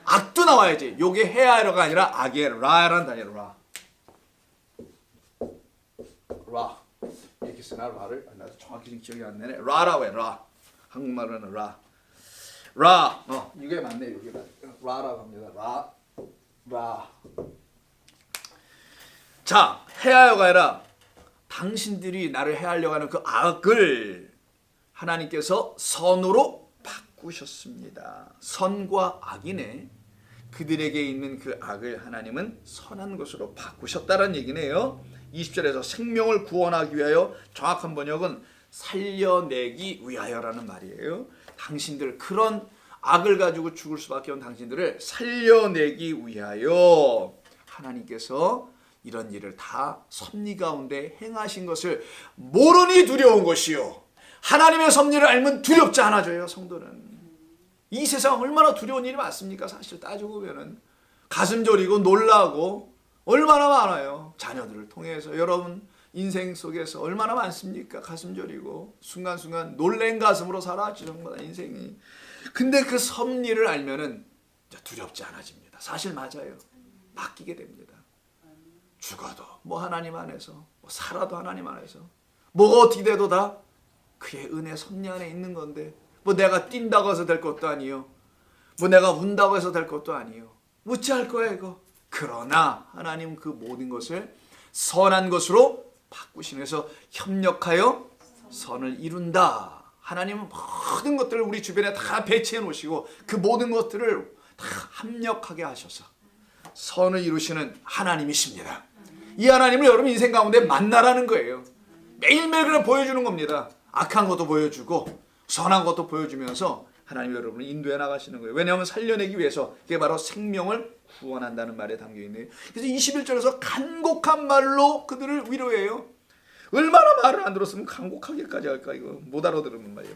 악도 나와야지. 요게 해하려가 아니라 악의 라라는 단어예요. 라. 이렇게 쓰나 라를? 나도 정확히 기억이 안 나네. 라라고 해. 라. 한국말로는 라. 이게 맞네. 이게 맞네. 라라고 합니다. 라. 자, 해하려가 아니라 당신들이 나를 해하려고 하는 그 악을 하나님께서 선으로 바꾸셨습니다. 선과 악이네. 그들에게 있는 그 악을 하나님은 선한 것으로 바꾸셨다는 얘기네요. 20절에서 생명을 구원하기 위하여, 정확한 번역은 살려내기 위하여라는 말이에요. 당신들 그런 악을 가지고 죽을 수밖에 없는 당신들을 살려내기 위하여 하나님께서 이런 일을 다 섭리 가운데 행하신 것을 모르니 두려운 것이요. 하나님의 섭리를 알면 두렵지 않아져요. 성도는 이 세상 얼마나 두려운 일이 많습니까? 사실 따지고 보면은 가슴 저리고 놀라고 얼마나 많아요. 자녀들을 통해서 여러분 인생 속에서 얼마나 많습니까? 가슴 저리고 순간순간 놀란 가슴으로 살아가죠. 정말 인생이. 근데 그 섭리를 알면은 두렵지 않아집니다. 사실 맞아요. 바뀌게 됩니다. 죽어도 뭐 하나님 안에서, 살아도 하나님 안에서, 뭐가 어떻게 돼도 다 그의 은혜 섭리 안에 있는 건데, 뭐 내가 뛴다고 해서 될 것도 아니요, 뭐 내가 운다고 해서 될 것도 아니요. 어찌할 거야 이거. 그러나 하나님 그 모든 것을 선한 것으로 바꾸시면서 협력하여 선을 이룬다. 하나님은 모든 것들을 우리 주변에 다 배치해 놓으시고 그 모든 것들을 다 합력하게 하셔서 선을 이루시는 하나님이십니다. 이 하나님을 여러분 인생 가운데 만나라는 거예요. 매일매일 그냥 보여주는 겁니다. 악한 것도 보여주고 선한 것도 보여주면서 하나님 여러분을 인도해 나가시는 거예요. 왜냐하면 살려내기 위해서, 그게 바로 생명을 구원한다는 말에 담겨있네요. 그래서 21절에서 간곡한 말로 그들을 위로해요. 얼마나 말을 안 들었으면 간곡하게까지 할까, 이거 못 알아들으면 말이에요.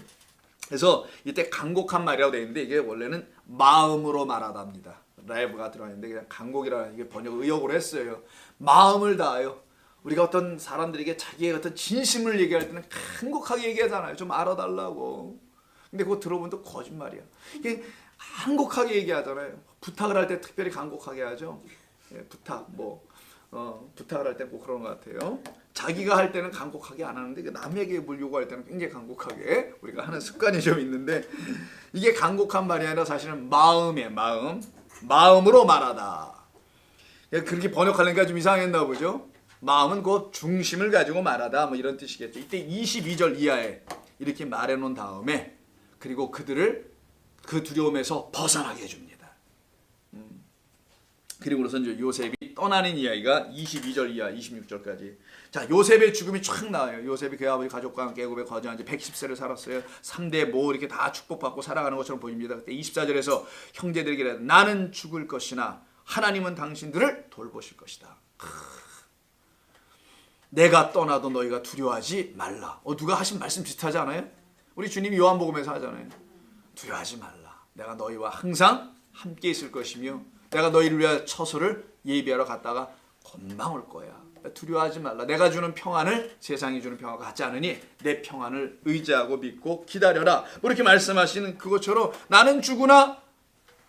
그래서 이때 간곡한 말이라고 되어 있는데 이게 원래는 마음으로 말하답니다. 라이브가 들어가 있는데 그냥 간곡이라 이게 번역 의역으로 했어요. 마음을 다하여. 우리가 어떤 사람들에게 자기의 어떤 진심을 얘기할 때는 간곡하게 얘기하잖아요. 좀 알아달라고. 근데 그거 들어보면 또 거짓말이야. 이게 간곡하게 얘기하잖아요. 부탁을 할 때 특별히 간곡하게 하죠. 예, 부탁을 할 때 꼭 그런 것 같아요. 자기가 할 때는 간곡하게 안 하는데 남에게 뭘 요구할 때는 굉장히 간곡하게 우리가 하는 습관이 좀 있는데, 이게 간곡한 말이 아니라 사실은 마음이에요. 마음으로 말하다. 그렇게 번역하려니까 좀 이상했나 보죠. 마음은 그 중심을 가지고 말하다, 뭐 이런 뜻이겠죠. 이때 22절 이하에 이렇게 말해놓은 다음에 그리고 그들을 그 두려움에서 벗어나게 해줍니다. 그리고선 요셉이 떠나는 이야기가 22절 이하 26절까지. 자, 요셉의 죽음이 쫙 나와요. 요셉이 그 아버지 가족과 함께 애굽에 거주한 지 110세를 살았어요. 3대 뭐 이렇게 다 축복받고 살아가는 것처럼 보입니다. 그때 24절에서 형제들에게 나는 죽을 것이나 하나님은 당신들을 돌보실 것이다. 내가 떠나도 너희가 두려워하지 말라. 누가 하신 말씀 비슷하지 않아요? 우리 주님이 요한복음에서 하잖아요. 두려워하지 말라. 내가 너희와 항상 함께 있을 것이며 내가 너희를 위하여 처소를 예비하러 갔다가 금방 올 거야. 두려워하지 말라. 내가 주는 평안을 세상이 주는 평안과 같지 않으니 내 평안을 의지하고 믿고 기다려라. 뭐 이렇게 말씀하시는 그것처럼 나는 죽으나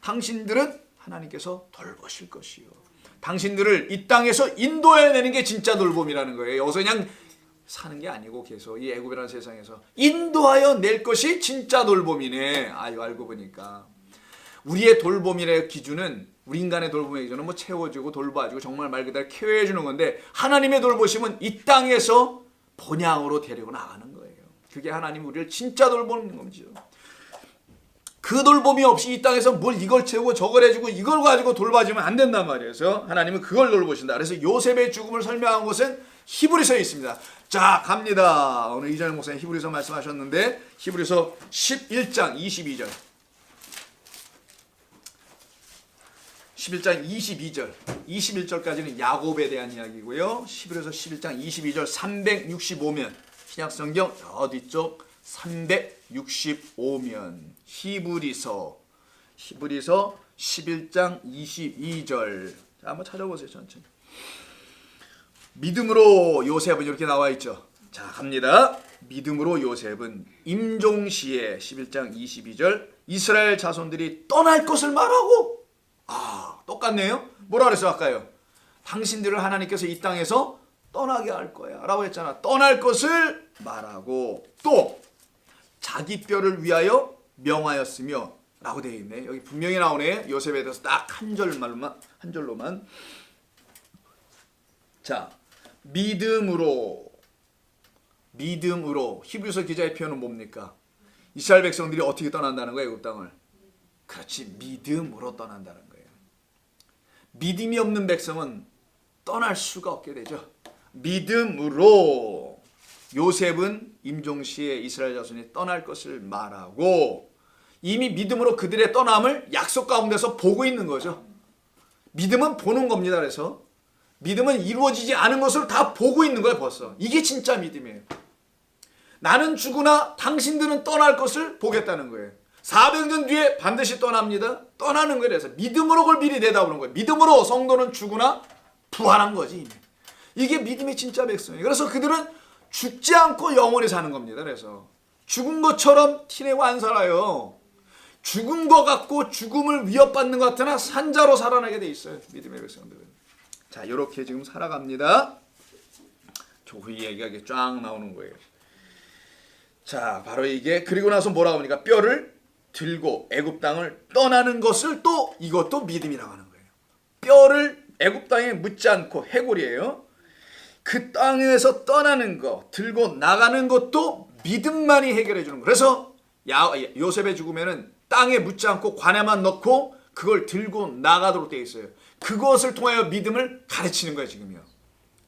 당신들은 하나님께서 돌보실 것이요. 당신들을 이 땅에서 인도해내는 게 진짜 돌봄이라는 거예요. 여기서 그냥 사는 게 아니고 계속 이 애굽이라는 세상에서 인도하여 낼 것이 진짜 돌봄이네. 알고 보니까 우리의 돌봄이라는 기준은 우리 인간의 돌봄의 기준은 뭐 채워주고 돌봐주고 정말 말 그대로 케어해주는 건데 하나님의 돌보심은 이 땅에서 본향으로 데리고 나가는 거예요. 그게 하나님이 우리를 진짜 돌보는 거죠. 그 돌봄이 없이 이 땅에서 뭘 이걸 채우고 저걸 해주고 이걸 가지고 돌봐주면 안 된단 말이에요. 그래서 하나님은 그걸 돌보신다. 그래서 요셉의 죽음을 설명한 것은 히브리서에 있습니다. 자, 갑니다. 오늘 이전에 목사님 히브리서 말씀하셨는데 히브리서 11장 22절 11장 22절 21절까지는 야곱에 대한 이야기고요. 히브리서 11장 22절 365면 신약성경 저 뒤쪽 365면 히브리서 11장 22절. 자, 한번 찾아보세요. 천천히. 믿음으로 요셉은 이렇게 나와 있죠. 자, 갑니다. 믿음으로 요셉은 임종시에 11장 22절 이스라엘 자손들이 떠날 것을 말하고 똑같네요. 뭐라 그랬어 아까요? 당신들을 하나님께서 이 땅에서 떠나게 할 거야 라고 했잖아. 떠날 것을 말하고 또 자기 뼈를 위하여 명하였으며 라고 되어 있네. 여기 분명히 나오네. 요셉에 대해서 딱 한 절로만. 자, 믿음으로 히브리서 기자의 표현은 뭡니까? 이스라엘 백성들이 어떻게 떠난다는 거예요? 애굽 땅을. 그렇지, 믿음으로 떠난다는 거예요. 믿음이 없는 백성은 떠날 수가 없게 되죠. 믿음으로 요셉은 임종시에 이스라엘 자손이 떠날 것을 말하고 이미 믿음으로 그들의 떠남을 약속 가운데서 보고 있는 거죠. 믿음은 보는 겁니다. 그래서 믿음은 이루어지지 않은 것을 다 보고 있는 거예요. 벌써. 이게 진짜 믿음이에요. 나는 죽으나 당신들은 떠날 것을 보겠다는 거예요. 400년 뒤에 반드시 떠납니다. 떠나는 거에 대해서 믿음으로 그걸 미리 내다보는 거예요. 믿음으로 성도는 죽으나 부활한 거지. 이게 믿음의 진짜 백성이에요. 그래서 그들은 죽지 않고 영원히 사는 겁니다. 그래서 죽은 것처럼 티내고 안 살아요. 죽은 것 같고 죽음을 위협받는 것 같으나 산자로 살아나게 돼 있어요. 믿음의 백성들은. 자, 이렇게 지금 살아갑니다. 그 이야기가 이렇게 쫙 나오는 거예요. 자, 바로 이게 그리고 나서 뭐라고 합니까? 뼈를 들고 애굽 땅을 떠나는 것을 또 이것도 믿음이라고 하는 거예요. 뼈를 애굽 땅에 묻지 않고 해골이에요. 그 땅에서 떠나는 거, 들고 나가는 것도 믿음만이 해결해 주는 거예요. 그래서 요셉의 죽음에는 땅에 묻지 않고 관에만 넣고 그걸 들고 나가도록 되어 있어요. 그것을 통하여 믿음을 가르치는 거예요. 지금요.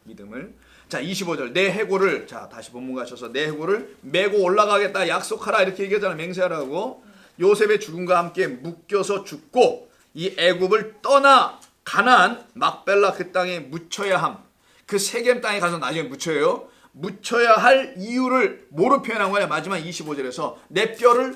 믿음을. 자, 25절 내 해골을, 자 다시 본문 가셔서 내 해골을 메고 올라가겠다 약속하라 이렇게 얘기하잖아. 맹세하라고. 요셉의 죽음과 함께 묶여서 죽고 이 애굽을 떠나 가나안 막벨라 그 땅에 묻혀야 함. 그 세겜 땅에 가서 나중에 묻혀요. 묻혀야 할 이유를 뭐로 표현한 거냐? 마지막 25절에서 내 뼈를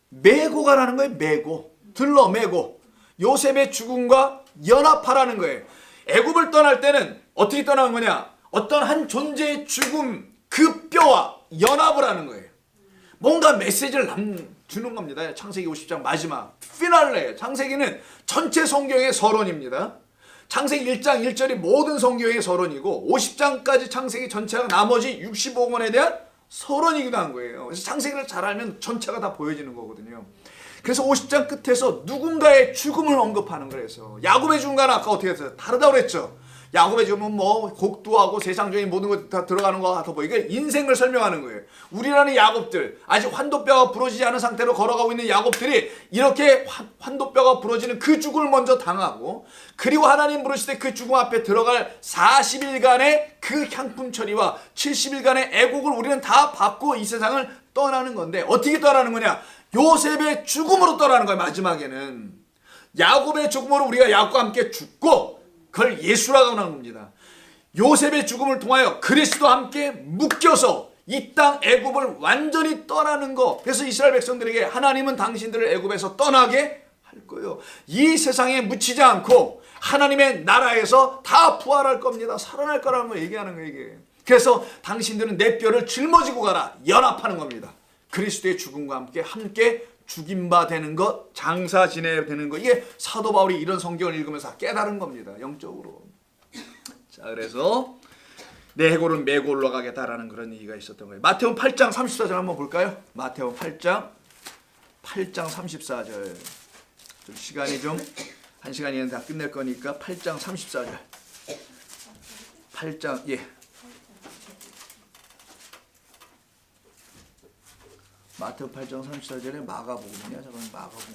메고 가라는 거예요. 메고. 들러 메고. 요셉의 죽음과 연합하라는 거예요. 애굽을 떠날 때는 어떻게 떠나는 거냐? 어떤 한 존재의 죽음, 그 뼈와 연합을 하는 거예요. 뭔가 메시지를 주는 겁니다. 창세기 50장 마지막 피날레예요. 창세기는 전체 성경의 서론입니다. 창세기 1장 1절이 모든 성경의 서론이고 50장까지 창세기 전체가 나머지 65권에 대한 서론이기도 한 거예요. 그래서 창세기를 잘 알면 전체가 다 보여지는 거거든요. 그래서 50장 끝에서 누군가의 죽음을 언급하는 거라서 야곱의 죽음과는 아까 어떻게 했어요? 다르다고 그랬죠. 야곱의 죽음은 뭐 곡두하고 세상적인 모든 것 다 들어가는 것 같아 보여. 이게 인생을 설명하는 거예요. 우리라는 야곱들, 아직 환도뼈가 부러지지 않은 상태로 걸어가고 있는 야곱들이 이렇게 환도뼈가 부러지는 그 죽음을 먼저 당하고, 그리고 하나님 부르실 때 그 죽음 앞에 들어갈 40일간의 그 향품 처리와 70일간의 애곡을 우리는 다 받고 이 세상을 떠나는 건데, 어떻게 떠나는 거냐? 요셉의 죽음으로 떠나는 거예요. 마지막에는 야곱의 죽음으로 우리가 야곱과 함께 죽고, 그걸 예수라고 하는 겁니다. 요셉의 죽음을 통하여 그리스도와 함께 묶여서 이 땅 애굽을 완전히 떠나는 거. 그래서 이스라엘 백성들에게 하나님은 당신들을 애굽에서 떠나게 할 거예요. 이 세상에 묻히지 않고 하나님의 나라에서 다 부활할 겁니다. 살아날 거라는 거 얘기하는 거예요, 이게. 그래서 당신들은 내 뼈를 짊어지고 가라. 연합하는 겁니다. 그리스도의 죽음과 함께 죽임바 되는 것, 장사 지내야 되는 것. 이게 사도 바울이 이런 성경을 읽으면서 깨달은 겁니다. 영적으로. 자, 그래서 내 해골은 메고 올라가겠다라는 그런 얘기가 있었던 거예요. 마태복음 8장 34절 한번 볼까요? 마태복음 8장 34절. 좀 시간이 좀 1시간이면 다 끝낼 거니까 8장 34절. 8장, 예. 마태복음 8장 34절에 마가복음이냐? 잠깐만, 마가복음.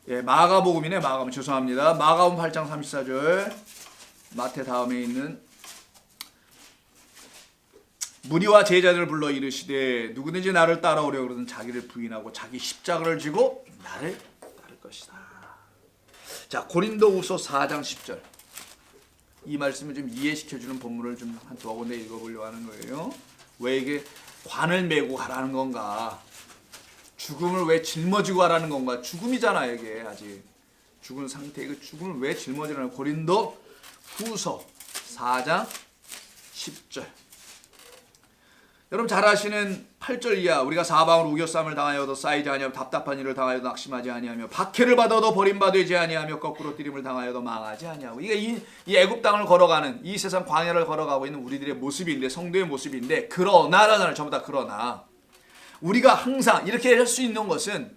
예, 마가복음이네. 마가복음. 죄송합니다. 마가복음 8장 34절. 마태 다음에 있는 무리와 제자들을 불러 이르시되 누구든지 나를 따라오려고 그러든 자기를 부인하고 자기 십자가를 지고 나를 따를 것이다. 자, 고린도후서 4장 10절. 이 말씀을 좀 이해시켜주는 본문을 좀 한 두어 군데 읽어보려고 하는 거예요. 왜 이게 관을 메고 가라는 건가? 죽음을 왜 짊어지고 가라는 건가? 죽음이잖아, 이게 아직. 죽은 상태, 그 죽음을 왜 짊어지라는 고린도 후서 4장 10절. 여러분 잘 아시는 8절 이하, 우리가 사방으로 우겨쌈을 당하여도 쌓이지 아니하며 답답한 일을 당하여도 낙심하지 아니하며 박해를 받아도 버림받지 아니하며 거꾸로 뛰림을 당하여도 망하지 아니하고. 이게 이 애굽 땅을 걸어가는, 이 세상 광야를 걸어가고 있는 우리들의 모습인데, 성도의 모습인데, 그러나라잖아요. 전부 다 그러나. 우리가 항상 이렇게 할 수 있는 것은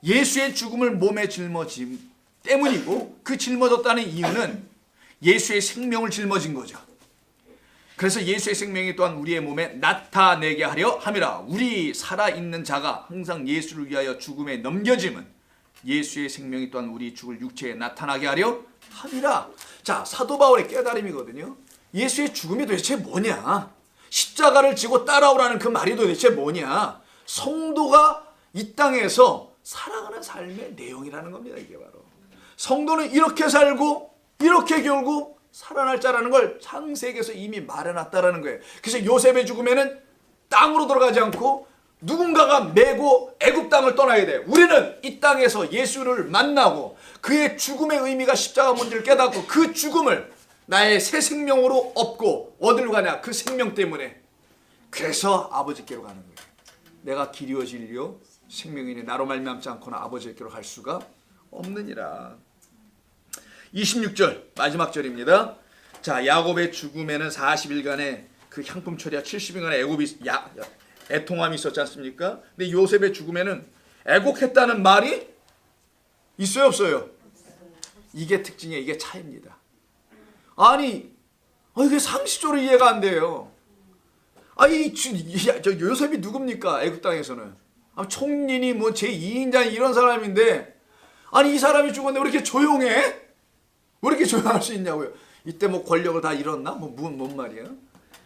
예수의 죽음을 몸에 짊어짐 때문이고, 그 짊어졌다는 이유는 예수의 생명을 짊어진 거죠. 그래서 예수의 생명이 또한 우리의 몸에 나타내게 하려 함이라. 우리 살아있는 자가 항상 예수를 위하여 죽음에 넘겨짐은 예수의 생명이 또한 우리 죽을 육체에 나타나게 하려 함이라. 자, 사도 바울의 깨달음이거든요. 예수의 죽음이 도대체 뭐냐? 십자가를 지고 따라오라는 그 말이 도대체 뭐냐? 성도가 이 땅에서 살아가는 삶의 내용이라는 겁니다. 이게 바로 성도는 이렇게 살고 이렇게 결국 살아날 자라는 걸 창세기에서 이미 말해놨다라는 거예요. 그래서 요셉의 죽음에는 땅으로 들어가지 않고 누군가가 메고 애굽 땅을 떠나야 돼. 우리는 이 땅에서 예수를 만나고 그의 죽음의 의미가 십자가 뭔지를 깨닫고 그 죽음을 나의 새 생명으로 얻고 어디로 가냐? 그 생명 때문에. 그래서 아버지께로 가는 거예요. 내가 길이요 진리요 생명이니 나로 말미암지 않고는 아버지께로 갈 수가 없느니라. 26절 마지막 절입니다. 자, 야곱의 죽음에는 40일간의 그 향품 처리와 70일간의 애굽이 애통함이 있었지 않습니까? 근데 요셉의 죽음에는 애곡했다는 말이 있어요, 없어요? 이게 특징이에요. 이게 차이입니다. 아니, 이게 상식적으로 이해가 안 돼요. 아니, 저 요셉이 누굽니까? 애굽 땅에서는 총리니 뭐 제2인자 이런 사람인데, 아니 이 사람이 죽었는데 왜 이렇게 조용해? 왜 이렇게 조용할 수 있냐고요? 이때 뭐 권력을 다 잃었나? 뭔 말이야?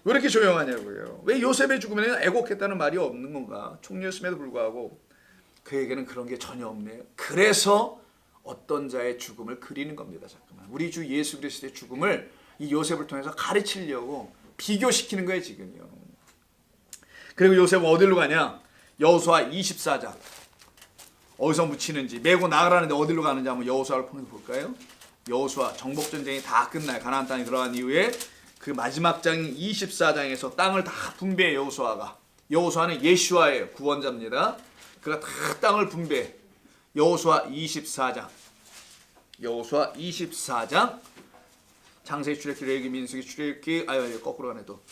왜 이렇게 조용하냐고요? 왜 요셉의 죽음에는 애곡했다는 말이 없는 건가? 총리였음에도 불구하고 그에게는 그런 게 전혀 없네요. 그래서 어떤 자의 죽음을 그리는 겁니다. 잠깐만, 우리 주 예수 그리스도의 죽음을 이 요셉을 통해서 가르치려고 비교시키는 거예요 지금요. 그리고 요셉은 어디로 가냐? 여호수아 24장. 어디서 묻히는지, 메고 나가라는데 어디로 가는지 한번 여호수아를 볼까요? 여호수아 정복전쟁이 다 끝나요. 가나안 땅에 들어간 이후에 그 마지막 장인 24장에서 땅을 다 분배해. 여호수아는 예슈아의 구원자입니다. 그가 다 땅을 분배해. 여호수아 24장. 창세기, 출애굽기, 레위기, 민수기, 출애굽기, 거꾸로 가네 또.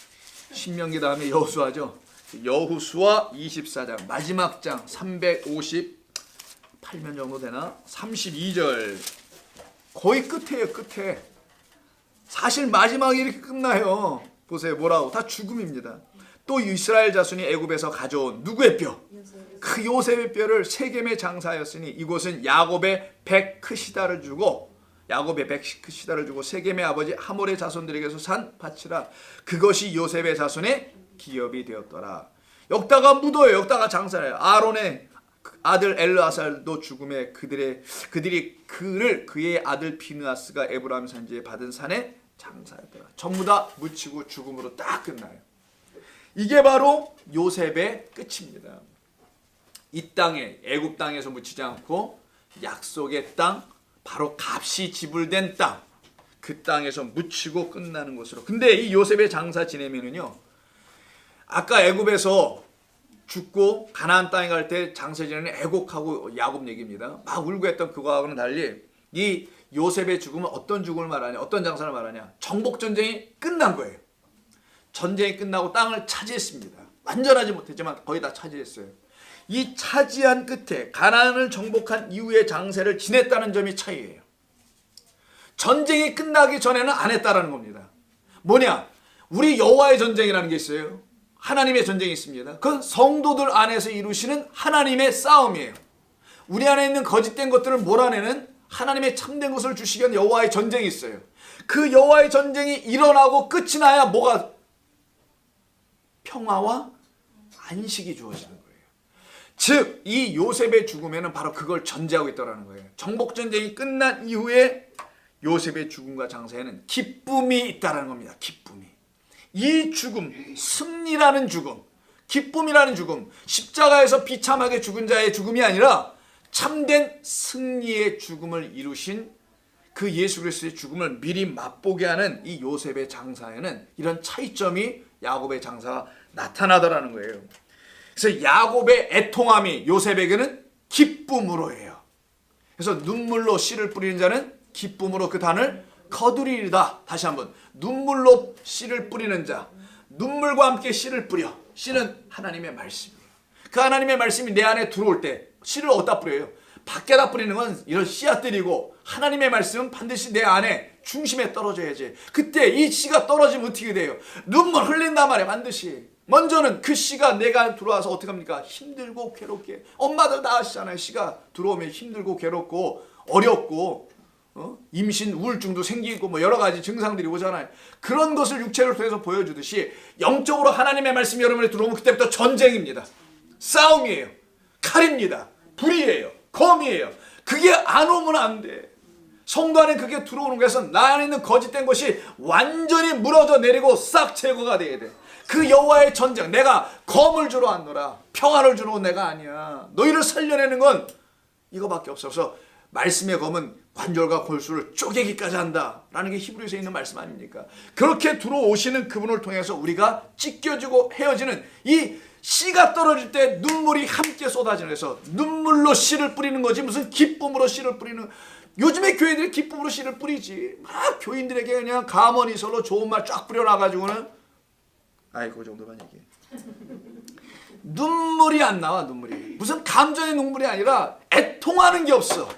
신명기 다음에 여호수아죠. 여호수아 24장 마지막 장 358 8면 정도 되나? 32절 거의 끝에요. 끝에. 사실 마지막에 이렇게 끝나요. 보세요. 뭐라고? 다 죽음입니다. 또 이스라엘 자손이 애굽에서 가져온 누구의 뼈? 그 요셉의 뼈를 세겜에 장사하였으니 이곳은 야곱의 백크시다를 주고 세겜의 아버지 하몰의 자손들에게서 산 밭이라. 그것이 요셉의 자손의 기업이 되었더라. 여기다가 묻어요. 여기다가 장사해요. 아론의 아들 엘르아살도 죽음에 그들이 그의 아들 비느하스가 에브라임 산지에 받은 산에 장사했더라. 전부 다 묻히고 죽음으로 딱 끝나요. 이게 바로 요셉의 끝입니다. 이 땅에 애굽 땅에서 묻히지 않고 약속의 땅, 바로 값이 지불된 땅, 그 땅에서 묻히고 끝나는 것으로. 근데 이 요셉의 장사 지내면은요, 아까 애굽에서 죽고 가나안 땅에 갈 때 장사 지내는 애곡하고 야곱 얘기입니다. 막 울고 했던 그거하고는 달리 이 요셉의 죽음은 어떤 죽음을 말하냐, 어떤 장사를 말하냐. 정복 전쟁이 끝난 거예요. 전쟁이 끝나고 땅을 차지했습니다. 완전하지 못했지만 거의 다 차지했어요. 이 차지한 끝에 가나안을 정복한 이후의 장세를 지냈다는 점이 차이예요. 전쟁이 끝나기 전에는 안 했다라는 겁니다. 뭐냐? 우리 여호와의 전쟁이라는 게 있어요. 하나님의 전쟁이 있습니다. 그건 성도들 안에서 이루시는 하나님의 싸움이에요. 우리 안에 있는 거짓된 것들을 몰아내는 하나님의 참된 것을 주시기 위한 여호와의 전쟁이 있어요. 그 여호와의 전쟁이 일어나고 끝이 나야 뭐가? 평화와 안식이 주어지는 거예요. 즉, 이 요셉의 죽음에는 바로 그걸 전제하고 있다는 거예요. 정복전쟁이 끝난 이후에 요셉의 죽음과 장사에는 기쁨이 있다는 겁니다. 기쁨이. 이 죽음, 승리라는 죽음, 기쁨이라는 죽음, 십자가에서 비참하게 죽은 자의 죽음이 아니라 참된 승리의 죽음을 이루신 그 예수 그리스도의 죽음을 미리 맛보게 하는 이 요셉의 장사에는 이런 차이점이 야곱의 장사가 나타나더라는 거예요. 그래서 야곱의 애통함이 요셉에게는 기쁨으로 해요. 그래서 눈물로 씨를 뿌리는 자는 기쁨으로 그 단을 거두리이다. 다시 한번, 눈물로 씨를 뿌리는 자, 눈물과 함께 씨를 뿌려. 씨는 하나님의 말씀이에요. 그 하나님의 말씀이 내 안에 들어올 때 씨를 어디다 뿌려요? 밖에다 뿌리는 건 이런 씨앗들이고, 하나님의 말씀은 반드시 내 안에 중심에 떨어져야지. 그때 이 씨가 떨어지면 어떻게 돼요? 눈물 흘린단 말이에요. 반드시. 먼저는 그 씨가 내가 들어와서 어떻게 합니까? 힘들고 괴롭게. 엄마들 다 아시잖아요. 씨가 들어오면 힘들고 괴롭고 어렵고 임신 우울증도 생기고 뭐 여러 가지 증상들이 오잖아요. 그런 것을 육체를 통해서 보여주듯이 영적으로 하나님의 말씀이 여러분에 들어오면 그때부터 전쟁입니다. 싸움이에요. 칼입니다. 불이에요. 검이에요. 그게 안 오면 안 돼. 성도 안에 그게 들어오는 것에서 나 안에 있는 거짓된 것이 완전히 무너져 내리고 싹 제거가 돼야 돼. 그 여호와의 전쟁, 내가 검을 주러 왔노라. 평화를 주러 온 내가 아니야. 너희를 살려내는 건 이거밖에 없어서 말씀의 검은 관절과 골수를 쪼개기까지 한다라는 게 히브리서에 있는 말씀 아닙니까? 그렇게 들어오시는 그분을 통해서 우리가 찢겨지고 헤어지는 이 씨가 떨어질 때 눈물이 함께 쏟아지는, 해서 눈물로 씨를 뿌리는 거지 무슨 기쁨으로 씨를 뿌리는. 요즘에 교회들이 기쁨으로 씨를 뿌리지. 막 교인들에게 그냥 가머니설로 좋은 말 쫙 뿌려놔가지고는 아이 그 정도만 얘기해. 눈물이 안 나와. 눈물이 무슨 감정의 눈물이 아니라 애통하는 게 없어.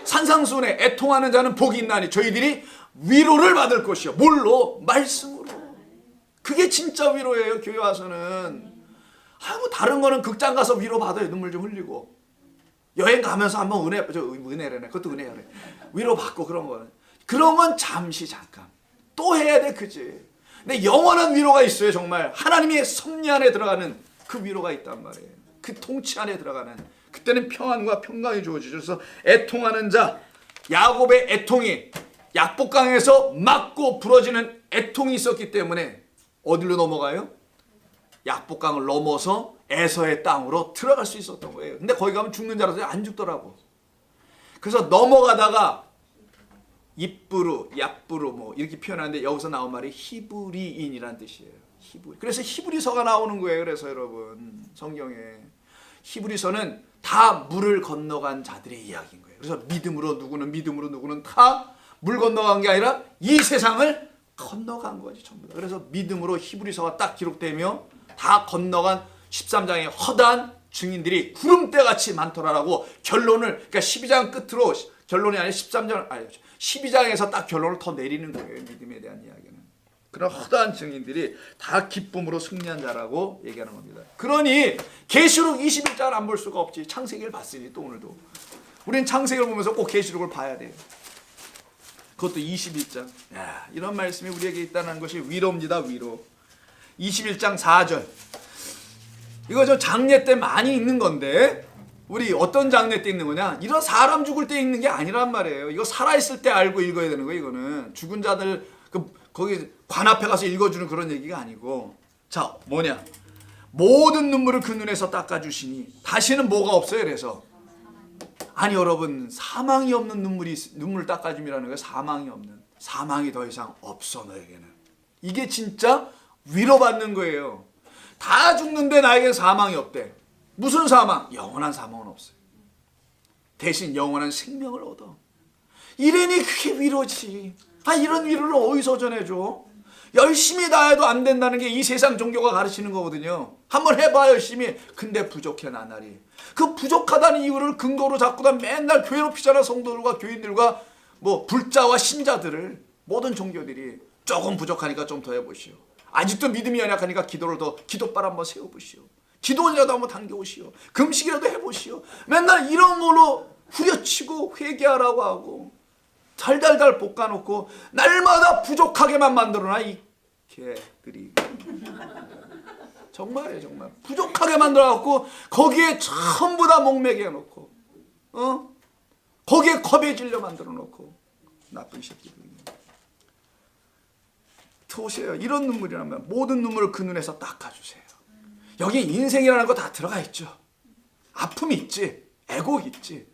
산상수훈에 애통하는 자는 복이 있나니 저희들이 위로를 받을 것이요. 뭘로? 말씀으로. 그게 진짜 위로예요. 교회 와서는. 뭐 다른 거는 극장 가서 위로 받아요. 눈물 좀 흘리고. 여행 가면서 한번 은혜래네. 그것도 은혜래. 위로 받고 그런 건 잠시 잠깐. 또 해야 돼. 그지? 근데 영원한 위로가 있어요. 정말 하나님의 섭리 안에 들어가는 그 위로가 있단 말이에요. 그 통치 안에 들어가는. 그때는 평안과 평강이 주어지죠. 그래서 애통하는 자, 야곱의 애통이 약복강에서 막고 부러지는 애통이 있었기 때문에 어디로 넘어가요? 약복강을 넘어서 에서의 땅으로 들어갈 수 있었던 거예요. 근데 거기 가면 죽는 줄 알았더니 안 죽더라고. 그래서 넘어가다가 얍부루 뭐 이렇게 표현하는데 여기서 나온 말이 히브리인이란 뜻이에요. 그래서 히브리서가 나오는 거예요. 그래서 여러분 성경에 히브리서는 다 물을 건너간 자들의 이야기인 거예요. 그래서 믿음으로 누구는 다 물 건너간 게 아니라 이 세상을 건너간 거지 전부 다. 그래서 믿음으로 히브리서가 딱 기록되며 다 건너간 13장의 허다한 증인들이 구름대같이 많더라라고 결론을, 그러니까 12장 끝으로 결론이 아니라 13장, 아니 12장에서 딱 결론을 더 내리는 거예요. 믿음에 대한 이야기는. 그런 허다한 증인들이 다 기쁨으로 승리한 자라고 얘기하는 겁니다. 그러니 계시록 21장을 안 볼 수가 없지. 창세기를 봤으니 또 오늘도 우린 창세기를 보면서 꼭 계시록을 봐야 돼요. 그것도 21장. 야, 이런 말씀이 우리에게 있다는 것이 위로입니다. 위로. 21장 4절. 이거 저 장례 때 많이 읽는 건데, 우리 어떤 장례 때 읽는 거냐? 이런 사람 죽을 때 읽는 게 아니란 말이에요. 이거 살아있을 때 알고 읽어야 되는 거예요. 이거는 죽은 자들 거기 관 앞에 가서 읽어주는 그런 얘기가 아니고, 자 뭐냐? 모든 눈물을 그 눈에서 닦아주시니 다시는 뭐가 없어요. 그래서 아니 여러분, 사망이 없는 눈물을 닦아줌이라는 거예요. 사망이 없는, 사망이 더 이상 없어 너에게는. 이게 진짜 위로받는 거예요. 다 죽는데 나에게 사망이 없대. 무슨 사망? 영원한 사망은 없어요. 대신 영원한 생명을 얻어. 이래니 그게 위로지. 아, 이런 위로를 어디서 전해줘? 열심히 다 해도 안 된다는 게 이 세상 종교가 가르치는 거거든요. 한번 해봐 열심히. 근데 부족해 나날이. 그 부족하다는 이유를 근거로 잡고다 맨날 괴롭히잖아. 성도들과 교인들과 뭐 불자와 신자들을. 모든 종교들이 조금 부족하니까 좀 더 해보시오. 아직도 믿음이 연약하니까 기도를 더, 기도발 한번 세워보시오. 기도원이라도 한번 당겨오시오. 금식이라도 해보시오. 맨날 이런 걸로 후려치고 회개하라고 하고 달달달 볶아놓고 날마다 부족하게만 만들어놔 이 개들이. 정말이에요. 정말 부족하게 만들어갖고 거기에 전부 다 목매게 해놓고 거기에 겁에 질려 만들어놓고 나쁜 새끼들. 보세요. 이런 눈물이라면 모든 눈물을 그 눈에서 닦아주세요. 여기 인생이라는 거 다 들어가 있죠. 아픔이 있지. 애곡이 있지.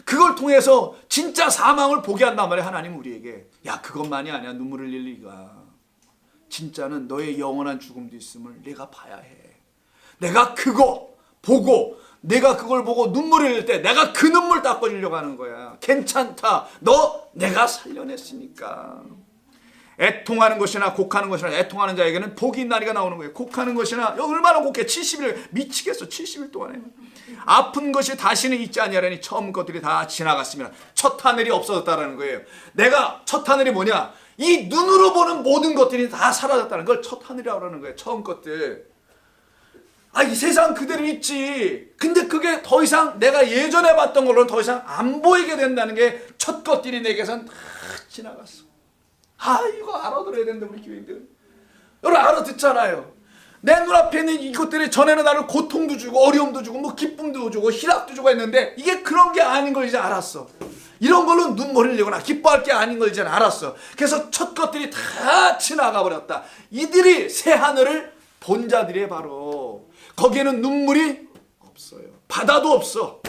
그걸 통해서 진짜 사망을 보게 한단 말이에요. 하나님 우리에게. 야, 그것만이 아니야. 눈물을 흘릴 리가. 진짜는 너의 영원한 죽음도 있음을 내가 봐야 해. 내가 그거 보고, 내가 그걸 보고 눈물을 흘릴 때 내가 그 눈물 닦아주려고 하는 거야. 괜찮다. 너 내가 살려냈으니까. 애통하는 것이나 곡하는 것이나, 애통하는 자에게는 복이 있나니가 나오는 거예요. 곡하는 것이나, 얼마나 곡해. 70일 미치겠어. 70일 동안에 아픈 것이 다시는 있지 아니하려니 처음 것들이 다 지나갔으면 첫 하늘이 없어졌다라는 거예요. 내가 첫 하늘이 뭐냐? 이 눈으로 보는 모든 것들이 다 사라졌다는 걸 첫 하늘이라고 하는 거예요. 처음 것들. 아, 이 세상 그대로 있지. 근데 그게 더 이상 내가 예전에 봤던 걸로는 더 이상 안 보이게 된다는 게 첫 것들이 내게선 다 지나갔어. 아, 이거 알아들어야 된다 우리 교인들. 여러분 알아듣잖아요. 내 눈앞에 있는 이것들이 전에는 나를 고통도 주고 어려움도 주고 뭐 기쁨도 주고 희락도 주고 했는데 이게 그런 게 아닌 걸 이제 알았어. 이런 걸로 눈물 흘리거나 기뻐할 게 아닌 걸 이제 알았어. 그래서 첫 것들이 다 지나가 버렸다. 이들이 새 하늘을 본 자들이 바로 거기에는 눈물이 없어요. 바다도 없어.